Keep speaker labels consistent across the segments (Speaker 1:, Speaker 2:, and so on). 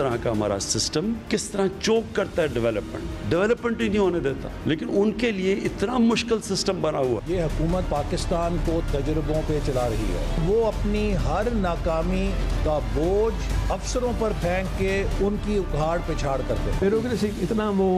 Speaker 1: طرح کا ہمارا سسٹم کس طرح چوک کرتا ہے ڈیولپمنٹ ہی نہیں ہونے دیتا، لیکن ان کے لیے اتنا مشکل سسٹم بنا ہوا۔
Speaker 2: یہ حکومت پاکستان کو تجربوں پہ چلا رہی ہے، وہ اپنی ہر ناکامی کا بوجھ افسروں پر پھینک کے ان کی اکھاڑ پہ چھاڑ کرتے ہیں۔
Speaker 3: بیوروکریسی اتنا وہ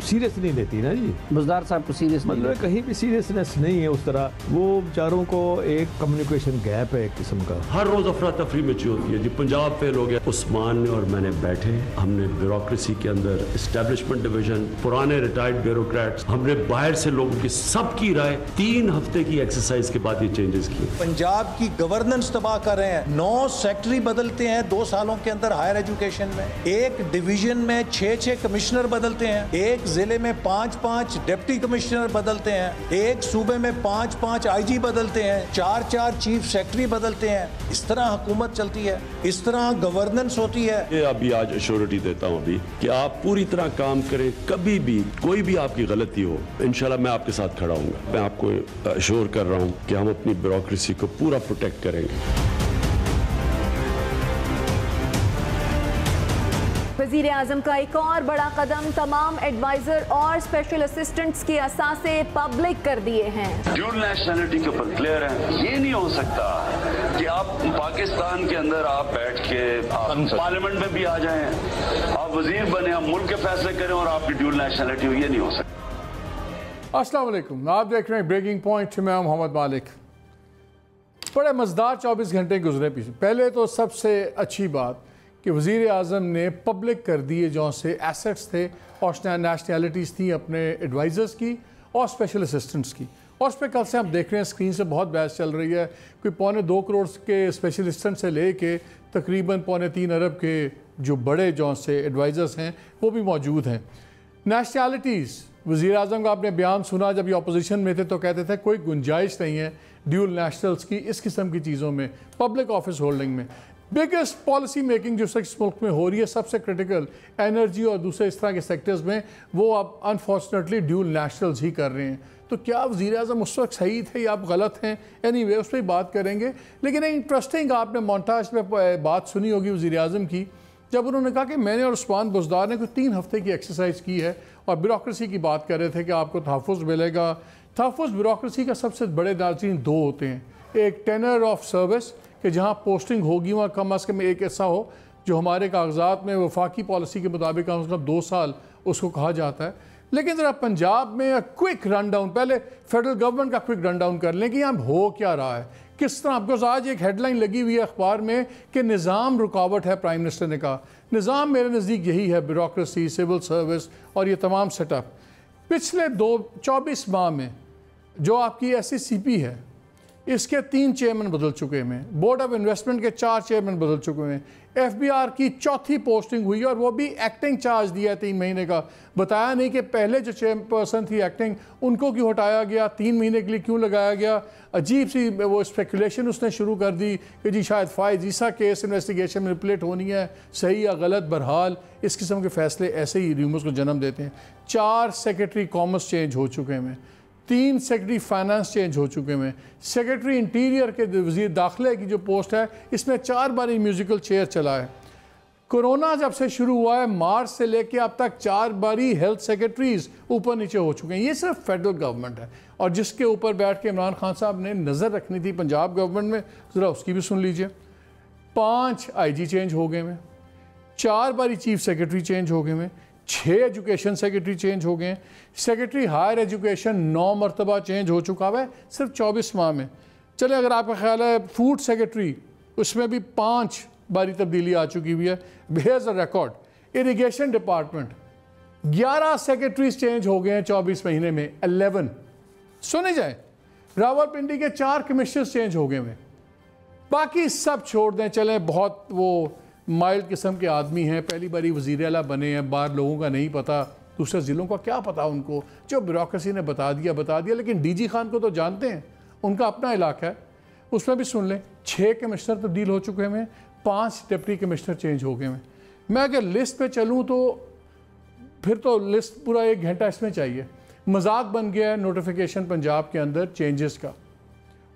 Speaker 3: سیریس نہیں لیتی نا جی،
Speaker 4: بزدار صاحب کو سیریس
Speaker 3: مطلب کہیں بھی سیریسنس نہیں ہے اس طرح، وہ بیچاروں کو ایک کمیونیکیشن گیپ ہے ایک قسم کا۔
Speaker 1: ہر روز افراتفری مچی ہوتی ہے جی، پنجاب فیل ہو گیا، عثمان نے اور میں نے بیٹھے، ہم نے بیوروکریسی کے اندر اسٹیبلشمنٹ ڈویژن، پرانے ریٹائرڈ بیوروکریٹس، ہم نے باہر سے لوگوں کی سب کی رائے 3 ہفتے کی ایکسرسائز کے بعد یہ چینجز کیے۔
Speaker 2: پنجاب کی گورننس تباہ کر رہے ہیں، 9 سیکٹری بدلتے ہیں 2 سالوں کے اندر ہائر ایجوکیشن میں، ایک ڈویژن میں 6 کمشنر بدلتے ہیں، ایک ضلع میں 5 ڈپٹی کمشنر بدلتے ہیں، ایک صوبے میں 5 آئی جی بدلتے ہیں، 4 چیف سیکٹری بدلتے ہیں۔ اس طرح حکومت چلتی ہے، اس طرح گورننس ہوتی ہے۔
Speaker 1: یہ ابھی آج ایشورٹی دیتا ہوں ابھی کہ آپ پوری طرح کام کریں، کبھی بھی کوئی بھی آپ کی غلطی ہو انشاءاللہ میں آپ کے ساتھ کھڑا ہوں گا۔ میں آپ کو ایشور کر رہا ہوں کہ ہم اپنی بیوروکریسی کو پورا پروٹیکٹ کریں گے۔
Speaker 5: وزیر اعظم کا ایک اور بڑا قدم، تمام ایڈوائزر اور اسپیشل اسسٹنٹس کے اثاثے پبلک کر دیے ہیں۔
Speaker 6: ڈیول نیشنلٹی کے اوپر کلیئر ہے، یہ نہیں ہو سکتا کہ آپ پاکستان کے اندر آپ بیٹھ کے پارلیمنٹ میں بھی آ جائیں، آپ وزیر بنے، آپ ملک کے فیصلے کریں اور آپ کی ڈیول نیشنلٹی ہو، یہ نہیں ہو سکتا۔
Speaker 7: السلام علیکم، آپ دیکھ رہے ہیں بریکنگ پوائنٹ، میں ہوں محمد مالک۔ بڑے مزدار 24 گھنٹے گزرے پیچھے۔ پہلے تو سب سے اچھی بات کہ وزیر اعظم نے پبلک کر دیے جو سے ایسٹس تھے اور نیشنلٹیز تھیں اپنے ایڈوائزرز کی اور اسپیشل اسسٹنٹس کی، اور اس پہ کل سے ہم دیکھ رہے ہیں اسکرین سے بہت بحث چل رہی ہے، کوئی 2.25 کروڑ کے اسپیشل اسسٹنٹ سے لے کے تقریباً 3.25 ارب کے جو بڑے جو سے ایڈوائزرز ہیں وہ بھی موجود ہیں۔ نیشنلٹیز، وزیر اعظم کا آپ نے بیان سنا جب یہ اپوزیشن میں تھے تو کہتے تھے کوئی گنجائش نہیں ہے ڈیول نیشنلز کی اس قسم کی چیزوں میں، پبلک آفس ہولڈنگ میں۔ بگیسٹ پالیسی میکنگ جو اس ملک میں ہو رہی ہے سب سے کرٹیکل انرجی اور دوسرے اس طرح کے سیکٹرز میں، وہ اب انفارچونیٹلی ڈیول نیشنلز ہی کر رہے ہیں۔ تو کیا وزیر اعظم اس وقت صحیح تھے یا آپ غلط ہیں؟ اینی وے اس پہ بات کریں گے، لیکن انٹرسٹنگ آپ نے مونٹاج پہ بات سنی ہوگی وزیر اعظم کی، جب انہوں نے کہا کہ میں نے اور عثمان بزدار نے کوئی 3 ہفتے کی ایکسرسائز کی ہے اور بیوروکریسی کی بات کر رہے تھے کہ آپ کو تحفظ ملے گا۔ تحفظ بیوروکریسی کا سب سے بڑے ناظرین 2 ہوتے ہیں، ایک ٹینر آف سروس کہ جہاں پوسٹنگ ہوگی وہاں کم از کم ایک ایسا ہو جو ہمارے کاغذات میں وفاقی پالیسی کے مطابق کم از کم 2 سال اس کو کہا جاتا ہے۔ لیکن ذرا پنجاب میں کوئک رن ڈاؤن، پہلے فیڈرل گورنمنٹ کا کوئک رن ڈاؤن کر لیں کہ یہاں ہو کیا رہا ہے، کس طرح، بکاز آج ایک ہیڈ لائن لگی ہوئی ہے اخبار میں کہ نظام رکاوٹ ہے۔ پرائم منسٹر نے کہا نظام میرے نزدیک یہی ہے، بیوروکریسی، سول سروس اور یہ تمام سیٹ اپ۔ پچھلے 24 ماہ میں جو آپ کی ایس سی سی پی ہے اس کے 3 چیئرمین بدل چکے ہیں، بورڈ آف انویسٹمنٹ کے 4 چیئرمین بدل چکے ہیں، ایف بی آر کی 4تھی پوسٹنگ ہوئی ہے اور وہ بھی ایکٹنگ چارج دیا ہے 3 مہینے کا، بتایا نہیں کہ پہلے جو چیئرپرسن تھی ایکٹنگ ان کو کیوں ہٹایا گیا، 3 مہینے کے لیے کیوں لگایا گیا۔ عجیب سی وہ اسپیکولیشن اس نے شروع کر دی کہ جی شاید فائز عیسیٰ کیس انویسٹیگیشن مینیپولیٹ ہونی ہے، صحیح یا غلط، بہرحال اس قسم کے فیصلے ایسے ہی ریومرز کو جنم دیتے ہیں۔ 4 سیکرٹری کامرس چینج ہو چکے ہیں، 3 سیکرٹری فائنانس چینج ہو چکے ہیں، سیکرٹری انٹیریئر کے وزیر داخلہ کی جو پوسٹ ہے اس میں 4 بار میوزیکل چیئر چلا ہے۔ کورونا جب سے شروع ہوا ہے مارچ سے لے کے اب تک 4 باری ہیلتھ سیکرٹریز اوپر نیچے ہو چکے ہیں۔ یہ صرف فیڈرل گورنمنٹ ہے، اور جس کے اوپر بیٹھ کے عمران خان صاحب نے نظر رکھنی تھی پنجاب گورنمنٹ میں، ذرا اس کی بھی سن لیجئے۔ 5 آئی جی چینج ہو گئے ہیں، 4 باری چیف سیکرٹری چینج ہو گئے ہیں، 6 ایجوکیشن سیکرٹری چینج ہو گئے ہیں، سیکرٹری ہائر ایجوکیشن 9 مرتبہ چینج ہو چکا ہے صرف 24 ماہ میں۔ چلے اگر آپ کا خیال ہے فوڈ سیکرٹری اس میں بھی 5 باری تبدیلی آ چکی ہوئی ہے، here's a record. Irrigation department 11 secretaries change ہو گئے ہیں 24 مہینے میں، 11 سنے جائیں۔ راولپنڈی کے 4 کمشنرز چینج ہو گئے ہیں، باقی سب چھوڑ دیں، چلیں بہت وہ مائلڈ قسم کے آدمی ہیں، پہلی باری وزیر اعلیٰ بنے ہیں، باہر لوگوں کا نہیں پتہ، دوسرے ضلعوں کا کیا پتہ ان کو، جو بیوروکریسی نے بتا دیا، لیکن ڈی جی خان کو تو جانتے ہیں، ان کا اپنا علاقہ ہے، اس میں بھی سن لیں 6 کمشنر تبدیل ہو چکے ہیں، 5 ڈپٹی کمشنر چینج ہو گئے ہیں۔ میں اگر لسٹ پہ چلوں تو پھر تو لسٹ پورا 1 گھنٹہ اس میں چاہیے۔ مذاق بن گیا ہے نوٹیفیکیشن پنجاب کے اندر چینجز کا،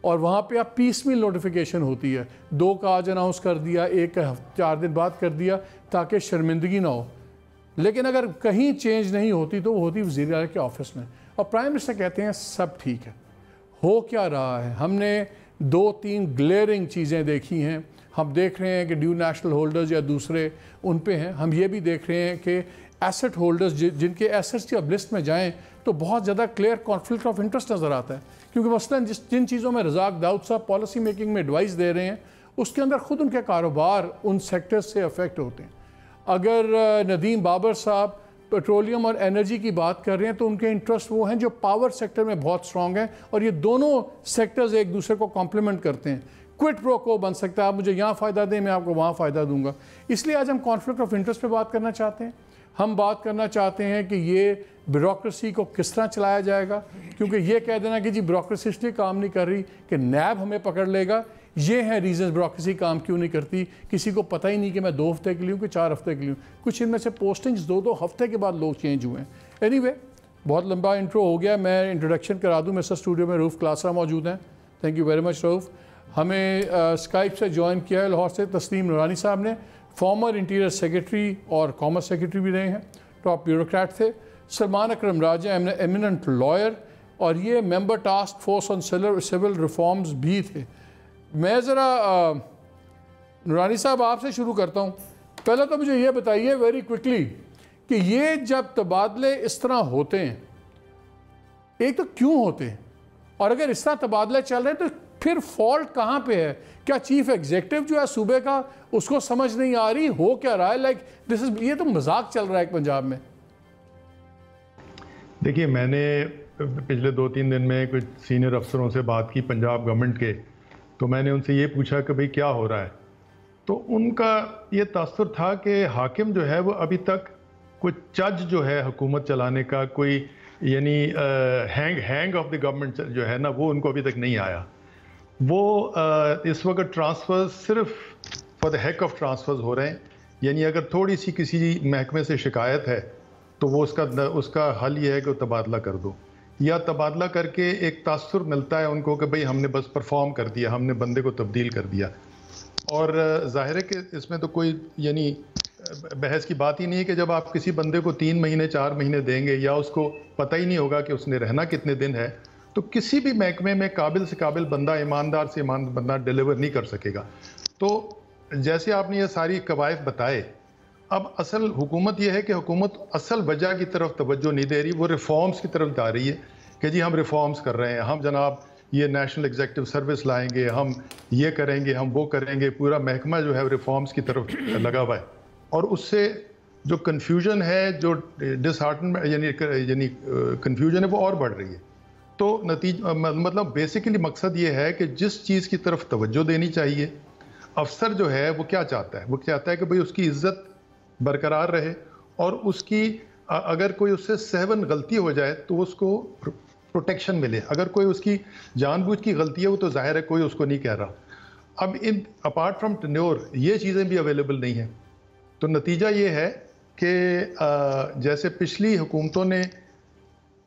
Speaker 7: اور وہاں پہ اب پیس میل نوٹیفیکیشن ہوتی ہے, 2 کا آج اناؤنس کر دیا, 1 کا 4 دن بعد کر دیا تاکہ شرمندگی نہ ہو. لیکن اگر کہیں چینج نہیں ہوتی تو وہ ہوتی وزیر اعلیٰ کے آفس میں, اور پرائم منسٹر کہتے ہیں سب ٹھیک ہے. ہو کیا رہا ہے؟ ہم نے 2-3 گلیئرنگ چیزیں دیکھی ہیں. ہم دیکھ رہے ہیں کہ ڈیو نیشنل ہولڈرز یا دوسرے ان پہ ہیں. ہم یہ بھی دیکھ رہے ہیں کہ ایسٹ ہولڈرز جن کے ایسٹس کی اب لسٹ میں جائیں تو بہت زیادہ کلیئر کانفلکٹ آف انٹرسٹ نظر آتا ہے, کیونکہ مثلاً جن چیزوں میں رزاق داؤد صاحب پالیسی میکنگ میں ایڈوائز دے رہے ہیں اس کے اندر خود ان کے کاروبار ان سیکٹر سے افیکٹ ہوتے ہیں. اگر ندیم بابر صاحب پیٹرولیم اور انرجی کی بات کر رہے ہیں تو ان کے انٹرسٹ وہ ہیں جو پاور سیکٹر میں بہت سٹرونگ ہیں, اور یہ دونوں سیکٹرز ایک دوسرے کو کمپلیمنٹ کرتے ہیں. کوئٹ پرو کو بن سکتا ہے, آپ مجھے یہاں فائدہ دیں میں آپ کو وہاں فائدہ دوں گا. اس لیے آج ہم کانفلکٹ آف انٹرسٹ پہ بات کرنا چاہتے ہیں. ہم بات کرنا چاہتے ہیں کہ یہ بیوروکریسی کو کس طرح چلایا جائے گا, کیونکہ یہ کہہ دینا کہ جی بیوروکریسی اس لیے کام نہیں کر رہی کہ نیب ہمیں پکڑ لے گا, یہ ہیں ریزنز بیوروکریسی کام کیوں نہیں کرتی. کسی کو پتہ ہی نہیں کہ میں 2 ہفتے کے لیے ہوں کہ 4 ہفتے کے لیے ہوں. کچھ ان میں سے پوسٹنگز 2 ہفتے کے بعد لوگ چینج ہوئے ہیں. اینی وے, بہت لمبا انٹرو ہو گیا, میں انٹروڈکشن کرا دوں. میرے ساتھ اسٹوڈیو میں روف کلاسرا موجود ہیں. تھینک یو ویری مچ روف. ہمیں اسکائپ سے جوائن کیا ہے لاہور سے تسلیم نورانی صاحب نے, فارمر انٹیریئر سیکرٹری اور کامرس سیکرٹری بھی رہے ہیں, ٹاپ بیوروکریٹ تھے. سلمان اکرم راجہ ایمیننٹ لائر, اور یہ member task force on civil reforms بھی تھے. میں ذرا نورانی صاحب آپ سے شروع کرتا ہوں. پہلے تو مجھے یہ بتائیے ویری کوئکلی کہ یہ جب تبادلے اس طرح ہوتے ہیں, ایک تو کیوں ہوتے ہیں, اور اگر اس طرح تبادلے چل رہے ہیں تو پھر فالٹ کہاں پہ ہے؟ کیا چیف ایگزیکٹو جو ہے صوبے کا اس کو سمجھ نہیں آ رہی, ہو کیا رہا ہے؟ لائک یہ تو مذاق چل رہا ہے پنجاب میں.
Speaker 4: دیکھیے, میں نے پچھلے 2-3 دن میں کچھ سینئر افسروں سے بات کی پنجاب گورنمنٹ کے, تو میں نے ان سے یہ پوچھا کہ بھئی کیا ہو رہا ہے. تو ان کا یہ تاثر تھا کہ حاکم جو ہے وہ ابھی تک کوئی چج جو ہے حکومت چلانے کا, کوئی یعنی ہینگ آف دی گورنمنٹ جو ہے نا, وہ ان کو ابھی تک نہیں آیا. وہ اس وقت ٹرانسفر صرف for the heck of transfers ہو رہے ہیں. یعنی اگر تھوڑی سی کسی محکمے سے شکایت ہے تو وہ اس کا حل یہ ہے کہ تبادلہ کر دو, یا تبادلہ کر کے ایک تاثر ملتا ہے ان کو کہ بھئی ہم نے بس پرفارم کر دیا, ہم نے بندے کو تبدیل کر دیا. اور ظاہر ہے کہ اس میں تو کوئی یعنی بحث کی بات ہی نہیں ہے کہ جب آپ کسی بندے کو 3 مہینے 4 مہینے دیں گے, یا اس کو پتہ ہی نہیں ہوگا کہ اس نے رہنا کتنے دن ہے, تو کسی بھی محکمے میں قابل سے قابل بندہ, ایماندار سے ایماندار بندہ ڈیلیور نہیں کر سکے گا. تو جیسے آپ نے یہ ساری قوائف بتائے, اب اصل حکومت یہ ہے کہ حکومت اصل وجہ کی طرف توجہ نہیں دے رہی, وہ ریفارمز کی طرف جا رہی ہے کہ جی ہم ریفارمز کر رہے ہیں, ہم جناب یہ نیشنل ایگزیکٹو سروس لائیں گے, ہم یہ کریں گے, ہم وہ کریں گے. پورا محکمہ جو ہے ریفارمز کی طرف لگا ہوا ہے, اور اس سے جو کنفیوژن ہے, جو ڈس ہارٹن یعنی کنفیوژن ہے, وہ اور بڑھ رہی ہے. تو مطلب بیسیکلی مقصد یہ ہے کہ جس چیز کی طرف توجہ دینی چاہیے, افسر جو ہے وہ کیا چاہتا ہے؟ وہ چاہتا ہے کہ بھئی اس کی عزت برقرار رہے, اور اس کی اگر کوئی اس سے سہون غلطی ہو جائے تو اس کو پروٹیکشن ملے. اگر کوئی اس کی جان بوجھ کی غلطی ہے وہ تو ظاہر ہے کوئی اس کو نہیں کہہ رہا. اب اپارٹ فرام ٹینیور یہ چیزیں بھی اویلیبل نہیں ہیں. تو نتیجہ یہ ہے کہ جیسے پچھلی حکومتوں نے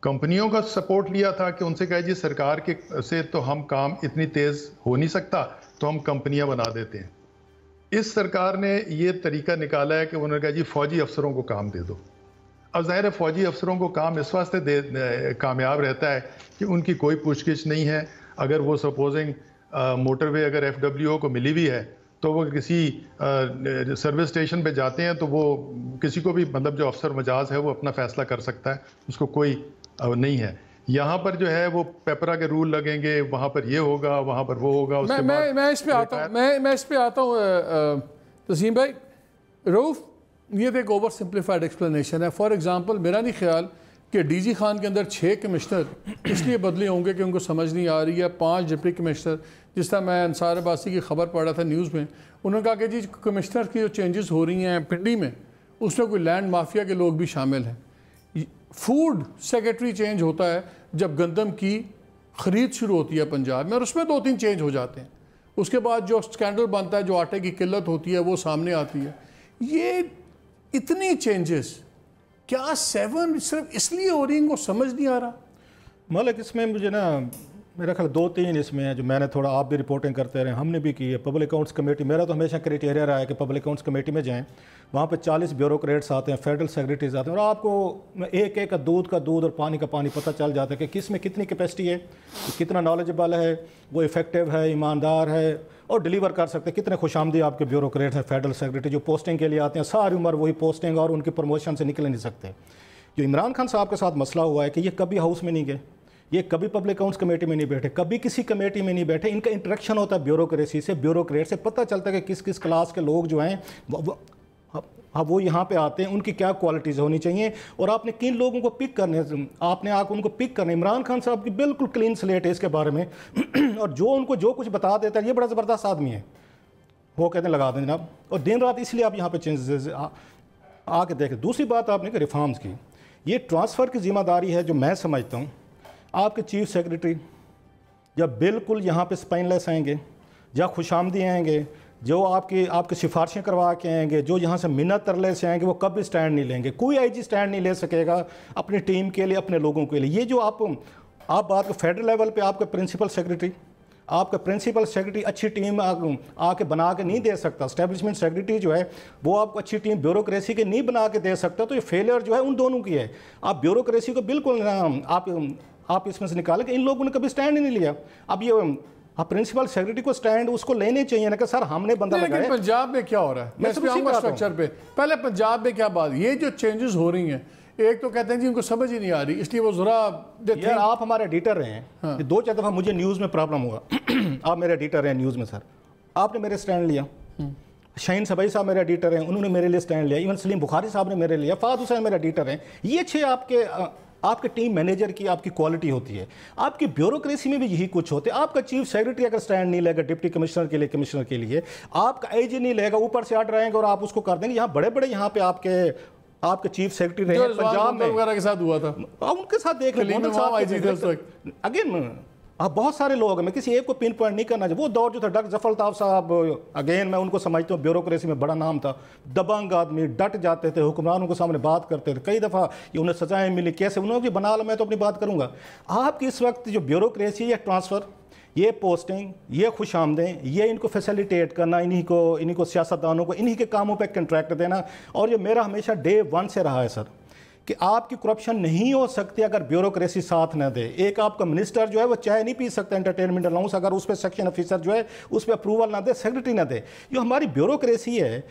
Speaker 4: کمپنیوں کا سپورٹ لیا تھا کہ ان سے کہا جی سرکار کے سے تو ہم کام اتنی تیز ہو نہیں سکتا, تو ہم کمپنیاں بنا دیتے ہیں. اس سرکار نے یہ طریقہ نکالا ہے کہ انہوں نے کہا جی فوجی افسروں کو کام دے دو. اب ظاہر ہے فوجی افسروں کو کام اس واسطے کامیاب رہتا ہے کہ ان کی کوئی پوچھ گچھ نہیں ہے. اگر وہ سپوزنگ موٹر وے اگر FWO کو ملی ہوئی ہے تو وہ کسی سروس اسٹیشن پہ جاتے ہیں تو وہ کسی کو بھی مطلب جو افسر مجاز ہے وہ اپنا فیصلہ کر سکتا ہے, اس کو کوئی نہیں ہے. یہاں پر جو ہے وہ پیپرا کے رول لگیں گے, وہاں پر یہ ہوگا, وہاں پر وہ ہوگا.
Speaker 7: میں اس پہ آتا ہوں تسیم بھائی. روف, یہ ایک اوور سمپلیفائڈ ایکسپلینیشن ہے. فار ایگزامپل میرا نہیں خیال کہ ڈی جی خان کے اندر 6 کمشنر اس لیے بدلے ہوں گے کہ ان کو سمجھ نہیں آ رہی ہے. 5 ڈپٹی کمشنر, جس طرح میں انصار عباسی کی خبر پڑھ رہا تھا نیوز میں, انہوں نے کہا کہ جی کمشنر کی جو چینجز ہو رہی ہیں پنڈی میں, اس میں کوئی لینڈ مافیا کے لوگ بھی شامل ہیں. فوڈ سیکرٹری چینج ہوتا ہے جب گندم کی خرید شروع ہوتی ہے پنجاب میں, اور اس میں 2-3 چینج ہو جاتے ہیں. اس کے بعد جو سکینڈل بنتا ہے, جو آٹے کی قلت ہوتی ہے وہ سامنے آتی ہے. یہ اتنی چینجز کیا 7 صرف اس لیے ہو رہی ہیں کو سمجھ نہیں آ رہا؟
Speaker 8: مالک اس میں مجھے نا میرا خیال 2-3 اس میں ہیں جو میں نے تھوڑا، آپ بھی رپورٹنگ کرتے رہے، ہم نے بھی کی ہے. پبلک اکاؤنٹس کمیٹی، میرا تو ہمیشہ کرائٹیریا رہا ہے کہ پبلک اکاؤنٹس کمیٹی میں جائیں، وہاں پہ 40 بیوروکریٹس آتے ہیں، فیڈرل سیکریٹریز آتے ہیں، اور آپ کو ایک ایک کا دودھ اور پانی کا پانی پتہ چل جاتا ہے کہ کس میں کتنی کیپیسٹی ہے، کتنا نالجبل ہے، وہ ایفیکٹیو ہے، ایماندار ہے اور ڈیلیور کر سکتے ہیں. کتنے خوش آمدید آپ کے بیوروکریٹس ہیں فیڈرل سیکریٹری جو پوسٹنگ کے لیے آتے ہیں، ساری عمر وہی پوسٹنگ اور ان کی پروموشن سے نکل نہیں سکتے. جو عمران خان صاحب کے ساتھ مسئلہ ہوا ہے کہ یہ کبھی ہاؤس میں نہیں گئے، یہ کبھی پبلک اکاؤنٹس کمیٹی میں نہیں بیٹھے، کبھی کسی کمیٹی میں نہیں بیٹھے. ان کا انٹریکشن ہوتا ہے بیوروکریسی سے، بیوروکریٹ سے، پتہ چلتا ہے کہ کس کس کلاس کے لوگ جو ہیں وہ یہاں پہ آتے ہیں، ان کی کیا کوالٹیز ہونی چاہیے اور آپ نے کن لوگوں کو پک کرنے، آپ نے ان کو پک کرنے. عمران خان صاحب کی بالکل کلین سلیٹ ہے اس کے بارے میں اور جو ان کو جو کچھ بتا دیتا ہے، یہ بڑا زبردست آدمی ہے، وہ کہتے ہیں لگا دیں جناب، اور دن رات اس لیے آپ یہاں پہ چینجز آ کے دیکھیں. دوسری بات آپ نے کہ ریفارمز کی، یہ ٹرانسفر کی ذمہ داری ہے جو میں سمجھتا ہوں آپ کے چیف سیکریٹری جب بالکل یہاں پہ اسپائنلیس آئیں گے یا خوش آمدی آئیں گے، جو آپ کی سفارشیں کروا کے آئیں گے، جو یہاں سے منت ترلے سے آئیں گے، وہ کبھی سٹینڈ نہیں لیں گے. کوئی آئی جی سٹینڈ نہیں لے سکے گا اپنی ٹیم کے لیے، اپنے لوگوں کے لیے. یہ جو آپ بات کو فیڈرل لیول پہ آپ کا پرنسپل سیکریٹری اچھی ٹیم آ کے بنا کے نہیں دے سکتا، اسٹیبلشمنٹ سیکریٹری جو ہے وہ آپ کو اچھی ٹیم بیوروکریسی کے نہیں بنا کے دے سکتا. تو یہ فیلئر جو ہے ان دونوں کی ہے. آپ بیوروکریسی کو بالکل آپ اس میں سے نکالیں کہ ان لوگوں نے کبھی سٹینڈ ہی نہیں لیا. اب یہ پرنسپل سیکریٹری کو سٹینڈ اس کو لینے چاہیے نا کہ سر ہم نے بندہ لگایا.
Speaker 7: لیکن پنجاب میں کیا ہو رہا ہے؟ میں اس پہ آؤں گا اسٹرکچر پہ. پہلے پنجاب میں کیا بات، یہ جو چینجز ہو رہی ہیں، ایک تو کہتے ہیں جی ان کو سمجھ ہی نہیں آ رہی، اس لیے وہ ذرا
Speaker 8: یار آپ ہمارے ایڈیٹر رہے ہیں، 2-4 دفعہ مجھے نیوز میں پرابلم ہوا. آپ میرے ایڈیٹر رہے ہیں نیوز میں، سر آپ نے میرے سٹینڈ لیا. شاہین صبائی صاحب میرے ایڈیٹر ہیں، انہوں نے میرے لیے سٹینڈ لیا. ایون سلیم بخاری صاحب نے میرے لیا. فہد حسین میرے ایڈیٹر ہیں. یہ 6 آپ کے ٹیم مینیجر کی آپ کی کوالٹی ہوتی ہے. آپ کی بیوروکریسی میں بھی یہی کچھ ہوتے ہیں. آپ کا چیف سیکریٹری اگر سٹینڈ نہیں لے گا ڈپٹی کمشنر کے لیے آپ کا آئی جی نہیں لے گا، اوپر سے آرڈر آئیں گے اور آپ اس کو کر دیں گے. یہاں بڑے یہاں پہ آپ کے چیف سیکریٹری رہے ہیں پنجاب میں،
Speaker 7: وغیرہ کے ساتھ ہوا تھا،
Speaker 8: ان کے ساتھ دیکھ لیں. اگین آپ بہت سارے لوگ ہیں، میں کسی ایک کو پن پوائنٹ نہیں کرنا چاہیے. وہ دور جو تھا ڈاکٹر ظفر الطاف صاحب، اگین میں ان کو سمجھتا ہوں بیوروکریسی میں بڑا نام تھا. دبنگ آدمی، ڈٹ جاتے تھے، حکمرانوں کے سامنے بات کرتے تھے. کئی دفعہ یہ انہیں سزائیں ملی، کیسے انہوں نے بنا لا. میں تو اپنی بات کروں گا. آپ کی اس وقت جو بیوروکریسی، یہ ٹرانسفر، یہ پوسٹنگ، یہ خوش آمدیں، یہ ان کو فیسیلیٹیٹ کرنا، انہی کو سیاستدانوں کو انہی کے کاموں پہ کنٹریکٹ دینا. اور یہ میرا ہمیشہ ڈے 1 سے رہا ہے سر کہ آپ کی کرپشن نہیں ہو سکتی اگر بیوروکریسی ساتھ نہ دے. ایک آپ کا منسٹر جو ہے وہ چائے نہیں پی سکتا انٹرٹینمنٹ الاؤنس اگر اس پہ سیکشن آفیسر جو ہے اس پہ اپروول نہ دے، سیکریٹری نہ دے. جو ہماری بیوروکریسی ہے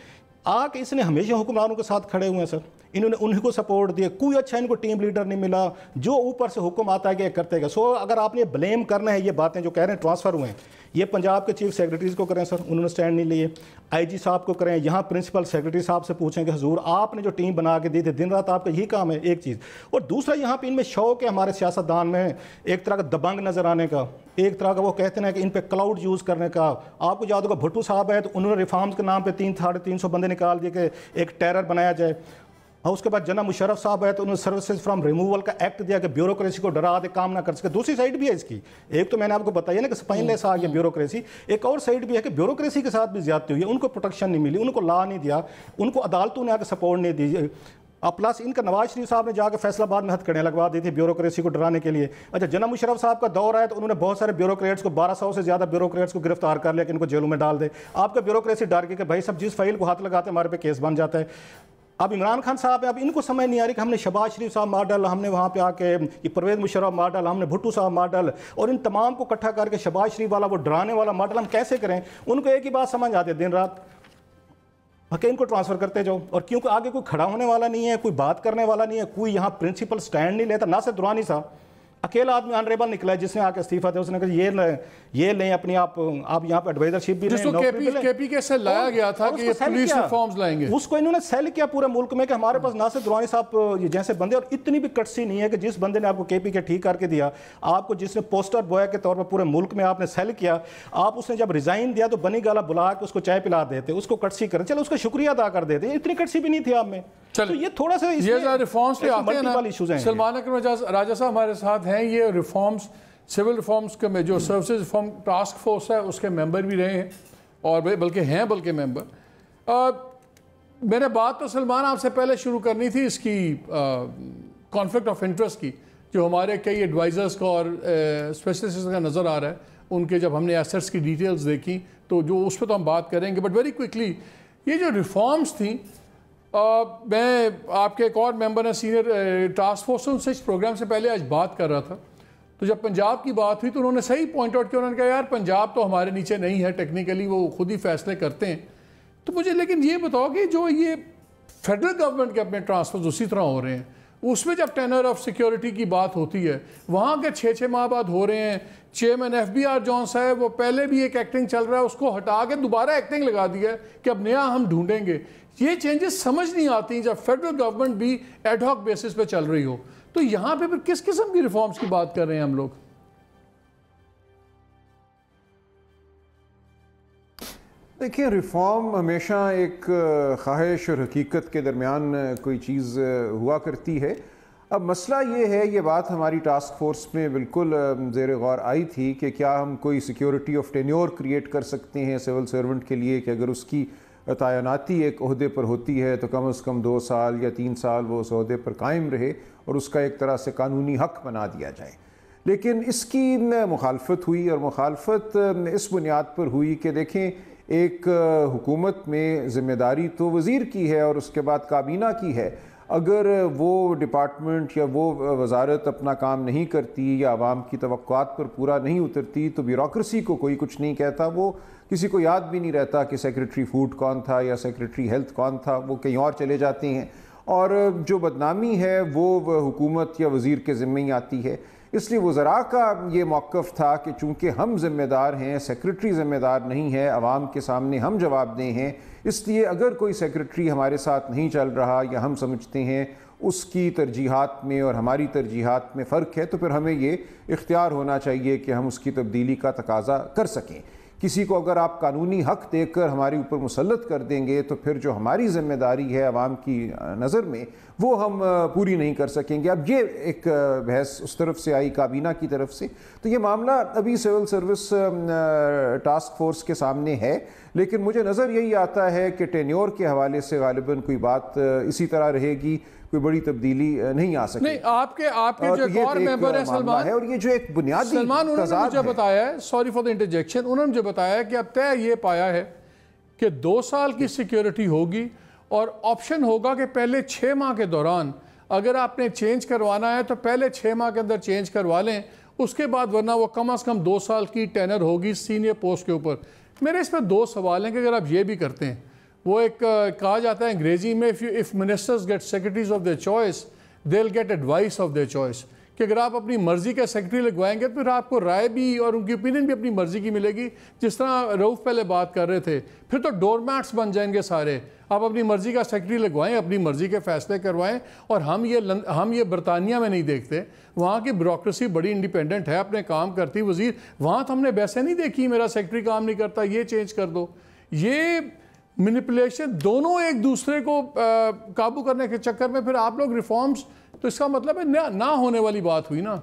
Speaker 8: کہ اس نے ہمیشہ حکمرانوں کے ساتھ کھڑے ہوئے ہیں سر. انہوں نے انہیں کو سپورٹ دیا. کوئی اچھا ان کو ٹیم لیڈر نہیں ملا جو اوپر سے حکم آتا ہے کہ کرتے گا. سو اگر آپ نے بلیم کرنا ہے، یہ باتیں جو کہہ رہے ہیں ٹرانسفر ہوئے ہیں، یہ پنجاب کے چیف سیکریٹریز کو کریں سر، انہوں نے سٹینڈ نہیں لیے. آئی جی صاحب کو کریں. یہاں پرنسپل سیکریٹری صاحب سے پوچھیں کہ حضور آپ نے جو ٹیم بنا کے دی تھی، دن رات آپ کا یہی کام ہے. ایک چیز. اور دوسرا یہاں پہ ان میں شوق ہے ہمارے سیاستدان میں ایک طرح کا دبنگ نظر آنے کا، ایک طرح کا وہ کہتے ہیں کہ ان پہ کلاؤڈ یوز کرنے کا. آپ کو یاد ہوگا بھٹو صاحب ہے تو انہوں نے ریفارمز کے نام پہ 300-350 بندے نکال دیے کہ ایک ٹیرر بنایا جائے. اور اس کے بعد جناب مشرف صاحب ہے تو انہوں نے سروسز فرام ریموول کا ایکٹ دیا کہ بیوروکریسی کو ڈرا دے، کام نہ کر سکے. دوسری سائڈ بھی ہے اس کی. ایک تو میں نے آپ کو بتایا نا کہ اسپائن لیس آ گیا بیوروکریسی. ایک اور سائڈ بھی ہے کہ بیوروکریسی کے ساتھ بھی زیادتی ہوئی ہے. ان کو پروٹیکشن نہیں ملی، ان کو لا نہیں دیا، ان کو عدالتوں نے آ کے سپورٹ نہیں دی. پلس ان کا نواز شریف صاحب نے جا کے فیصلہ آباد میں ہتھکڑیاں لگوا دی تھی بیوروکریسی کو ڈرانے کے لیے. اچھا جناب مشرف صاحب کا دور آیا تو انہوں نے بہت سارے بیوروکریٹس کو 1200 سے زیادہ بیوروکریٹس کو گرفتار کر لیا کہ ان کو جیلوں میں ڈال دے. آپ کا بیوروکریسی ڈر کے کہ بھائی سب جس فائل کو ہاتھ لگاتے ہیں ہمارے پہ کیس بن جاتا ہے. اب عمران خان صاحب ہیں، اب ان کو سمجھ نہیں آ رہی کہ ہم نے شہباز شریف صاحب ماڈل، ہم نے وہاں پہ آ کے یہ پرویز مشرف ماڈل، ہم نے بھٹو صاحب ماڈل، اور ان تمام کو اکٹھا کر کے شہباز شریف والا وہ ڈرانے والا ماڈل ہم کیسے کریں. ان کو ایک ہی بات سمجھ آتی ہے دن رات کہ ان کو ٹرانسفر کرتے جاؤ. اور کیونکہ آگے کوئی کھڑا ہونے والا نہیں ہے، کوئی بات کرنے والا نہیں ہے، کوئی یہاں پرنسپل سٹینڈ نہیں لیتا. ناصر درانی صاحب اکیلا آدمی آنریبل نکلا ہے جس نے آ کے استعفیٰ دیا. اس نے کہا یہ لیں اپنی آپ یہاں پہ ایڈوائزرشپ بھی لیں.
Speaker 7: جس کو کے پی کے سے لایا گیا تھا کہ یہ پولیس ریفارمز لائیں گے،
Speaker 8: اس کو انہوں نے سیل کیا پورے ملک میں کہ ہمارے پاس ناصر درانی صاحب جیسے بندے. اور اتنی بھی کٹسی نہیں ہے کہ جس بندے نے آپ کو کے پی کے ٹھیک کر کے دیا، آپ کو جس نے پوسٹر بوائے کے طور پر پورے ملک میں آپ نے سیل کیا، آپ اس نے جب ریزائن دیا تو بنی گالا بلا کے اس کو چائے پلا دیتے، اس کو کٹسی کریں، چلو اس کا شکریہ ادا کر دیتے. اتنی کٹسی بھی نہیں تھی آپ میں. تو یہ تھوڑا سا
Speaker 7: ریفارمز پہ آتے ہیں نا. سلمان اکرم راجہ صاحب ہمارے ساتھ ہیں. یہ ریفارمز، سول ریفارمز کے میں جو سروسز ریفارم ٹاسک فورس ہے اس کے ممبر بھی رہے ہیں اور بلکہ ممبر. میں نے بات تو سلمان آپ سے پہلے شروع کرنی تھی اس کی کانفلکٹ آف انٹرسٹ کی، جو ہمارے کئی ایڈوائزرز کا اور اسپیشلسٹ کا نظر آ رہا ہے، ان کے جب ہم نے ایسٹس کی ڈیٹیلز دیکھی تو جو اس پہ تو ہم بات کریں گے، بٹ ویری کوئکلی یہ جو ریفارمز تھیں، میں آپ کے ایک اور ممبر ہیں سینئر ٹاسک فورس، ان سے اس پروگرام سے پہلے آج بات کر رہا تھا، تو جب پنجاب کی بات ہوئی تو انہوں نے صحیح پوائنٹ آؤٹ کیا، انہوں نے کہا یار پنجاب تو ہمارے نیچے نہیں ہے، ٹیکنیکلی وہ خود ہی فیصلے کرتے ہیں. تو مجھے لیکن یہ بتاؤ کہ جو یہ فیڈرل گورنمنٹ کے اپنے ٹرانسفرز اسی طرح ہو رہے ہیں، اس میں جب ٹینر آف سیکیورٹی کی بات ہوتی ہے وہاں کے 6 ماہ بعد ہو رہے ہیں. چیئرمین FBR جونس ہے، وہ پہلے بھی ایک ایکٹنگ چل رہا ہے، اس کو ہٹا کے دوبارہ ایکٹنگ لگا دیا ہے کہ اب نیا ہم ڈھونڈیں گے. یہ چینجز سمجھ نہیں آتی جب فیڈرل گورنمنٹ بھی ایڈ ہاک بیسس پہ چل رہی ہو. تو یہاں پہ پھر کس قسم کی ریفارمز کی بات کر رہے ہیں ہم لوگ؟
Speaker 9: دیکھیں، ریفارم ہمیشہ ایک خواہش اور حقیقت کے درمیان کوئی چیز ہوا کرتی ہے. اب مسئلہ یہ ہے، یہ بات ہماری ٹاسک فورس میں بالکل زیر غور آئی تھی کہ کیا ہم کوئی سیکیورٹی آف ٹینیور کریٹ کر سکتے ہیں سول سرونٹ کے لیے، کہ اگر اس کی تعیناتی ایک عہدے پر ہوتی ہے تو کم از کم 2 سال یا 3 سال وہ اس عہدے پر قائم رہے اور اس کا ایک طرح سے قانونی حق بنا دیا جائے. لیکن اس کی مخالفت ہوئی، اور مخالفت اس بنیاد پر ہوئی کہ دیکھیں، ایک حکومت میں ذمہ داری تو وزیر کی ہے اور اس کے بعد کابینہ کی ہے. اگر وہ ڈپارٹمنٹ یا وہ وزارت اپنا کام نہیں کرتی یا عوام کی توقعات پر پورا نہیں اترتی تو بیوروکریسی کو کوئی کچھ نہیں کہتا. وہ کسی کو یاد بھی نہیں رہتا کہ سیکریٹری فوڈ کون تھا یا سیکریٹری ہیلتھ کون تھا، وہ کہیں اور چلے جاتے ہیں، اور جو بدنامی ہے وہ حکومت یا وزیر کے ذمہ ہی آتی ہے. اس لیے وزراء کا یہ موقف تھا کہ چونکہ ہم ذمہ دار ہیں، سیکریٹری ذمہ دار نہیں ہے، عوام کے سامنے ہم جواب دہ ہیں، اس لیے اگر کوئی سیکریٹری ہمارے ساتھ نہیں چل رہا یا ہم سمجھتے ہیں اس کی ترجیحات میں اور ہماری ترجیحات میں فرق ہے، تو پھر ہمیں یہ اختیار ہونا چاہیے کہ ہم اس کی تبدیلی کا تقاضا کر سکیں. کسی کو اگر آپ قانونی حق دے کر ہمارے اوپر مسلط کر دیں گے تو پھر جو ہماری ذمہ داری ہے عوام کی نظر میں وہ ہم پوری نہیں کر سکیں گے. اب یہ ایک بحث اس طرف سے آئی، کابینہ کی طرف سے. تو یہ معاملہ ابھی سول سروس ٹاسک فورس کے سامنے ہے، لیکن مجھے نظر یہی آتا ہے کہ ٹینیور کے حوالے سے غالباً کوئی بات اسی طرح رہے گی، کوئی بڑی تبدیلی نہیں آ سکے.
Speaker 7: نہیں، آپ کے جو ایک اور ممبر ہیں سلمان،
Speaker 9: اور یہ جو ایک بنیادی
Speaker 7: سلمان، انہوں نے مجھے بتایا ہے، سوری فار دی انٹرجیکشن، انہوں نے مجھے بتایا کہ اب طے یہ پایا ہے کہ 2 سال کی سیکیورٹی ہوگی اور آپشن ہوگا کہ پہلے 6 ماہ کے دوران اگر آپ نے چینج کروانا ہے تو پہلے 6 ماہ کے اندر چینج کروا لیں، اس کے بعد ورنہ وہ کم از کم 2 سال کی ٹینر ہوگی سینئر پوسٹ کے اوپر. میرے اس پہ 2 سوال ہیں کہ اگر آپ یہ بھی کرتے ہیں، وہ ایک کہا جاتا ہے انگریزی میں if ministers get secretaries of their choice they'll get advice of their choice، کہ اگر آپ اپنی مرضی کا سیکرٹری لگوائیں گے تو پھر آپ کو رائے بھی اور ان کی اوپینین بھی اپنی مرضی کی ملے گی. جس طرح رؤف پہلے بات کر رہے تھے، پھر تو ڈور میٹس بن جائیں گے سارے. آپ اپنی مرضی کا سیکرٹری لگوائیں، اپنی مرضی کے فیصلے کروائیں. اور ہم یہ برطانیہ میں نہیں دیکھتے، وہاں کی بیوروکریسی بڑی انڈیپینڈنٹ ہے، اپنے کام کرتی وزیر. وہاں تو ہم نے ویسے نہیں دیکھی میرا سیکرٹری کام نہیں کرتا، یہ چینج کر دو. یہ مینیپولیشن دونوں ایک دوسرے کو قابو کرنے کے چکر میں پھر آپ لوگ ریفارمز، تو اس کا مطلب ہے نہ ہونے والی بات ہوئی نا.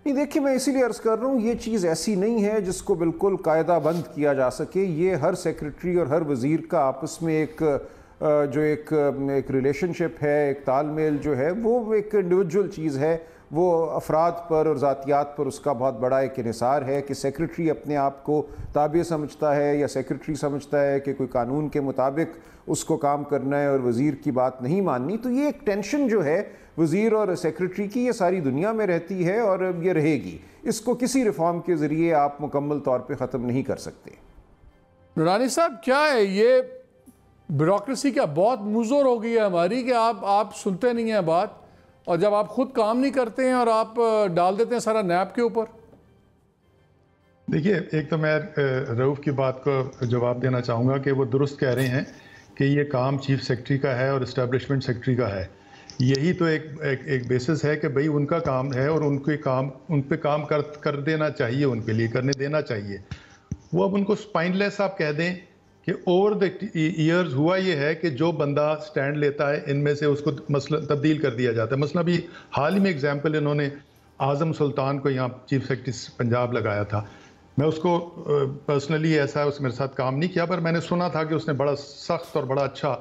Speaker 9: نہیں، دیکھیے، میں اسی لیے عرض کر رہا ہوں، یہ چیز ایسی نہیں ہے جس کو بالکل قاعدہ بند کیا جا سکے. یہ ہر سیکریٹری اور ہر وزیر کا آپس میں ایک ریلیشن شپ ہے، ایک تال میل جو ہے وہ ایک انڈیویجول چیز ہے. وہ افراد پر اور ذاتیات پر اس کا بہت بڑا ایک انحصار ہے کہ سیکریٹری اپنے آپ کو تابع سمجھتا ہے یا سیکریٹری سمجھتا ہے کہ کوئی قانون کے مطابق اس کو کام کرنا ہے اور وزیر کی بات نہیں ماننی. تو یہ ایک ٹینشن جو ہے وزیر اور سیکریٹری کی، یہ ساری دنیا میں رہتی ہے اور یہ رہے گی. اس کو کسی ریفارم کے ذریعے آپ مکمل طور پہ ختم نہیں کر سکتے.
Speaker 7: نورانی صاحب، کیا ہے یہ بیوروکریسی کیا بہت مزور ہو گئی ہے ہماری کہ آپ سنتے نہیں ہیں بات، اور جب آپ خود کام نہیں کرتے ہیں اور آپ ڈال دیتے ہیں سارا نیب کے اوپر؟
Speaker 4: دیکھیے، ایک تو میں رؤف کی بات کو جواب دینا چاہوں گا کہ وہ درست کہہ رہے ہیں کہ یہ کام چیف سیکرٹری کا ہے اور اسٹیبلشمنٹ سیکرٹری کا ہے. یہی تو ایک بیسس ہے کہ بھئی ان کا کام ہے اور ان پہ کام کر دینا چاہیے، ان کے لیے کرنے دینا چاہیے. وہ اب ان کو سپائن لیس آپ کہہ دیں کہ اوور دا ایئرز ہوا یہ ہے کہ جو بندہ سٹینڈ لیتا ہے ان میں سے اس کو مسئلہ تبدیل کر دیا جاتا ہے. مثلا بھی حال ہی میں ایگزامپل انہوں نے اعظم سلطان کو یہاں چیف سیکرٹری پنجاب لگایا تھا. میں اس کو پرسنلی ایسا اس میرے ساتھ کام نہیں کیا، پر میں نے سنا تھا کہ اس نے بڑا سخت اور بڑا اچھا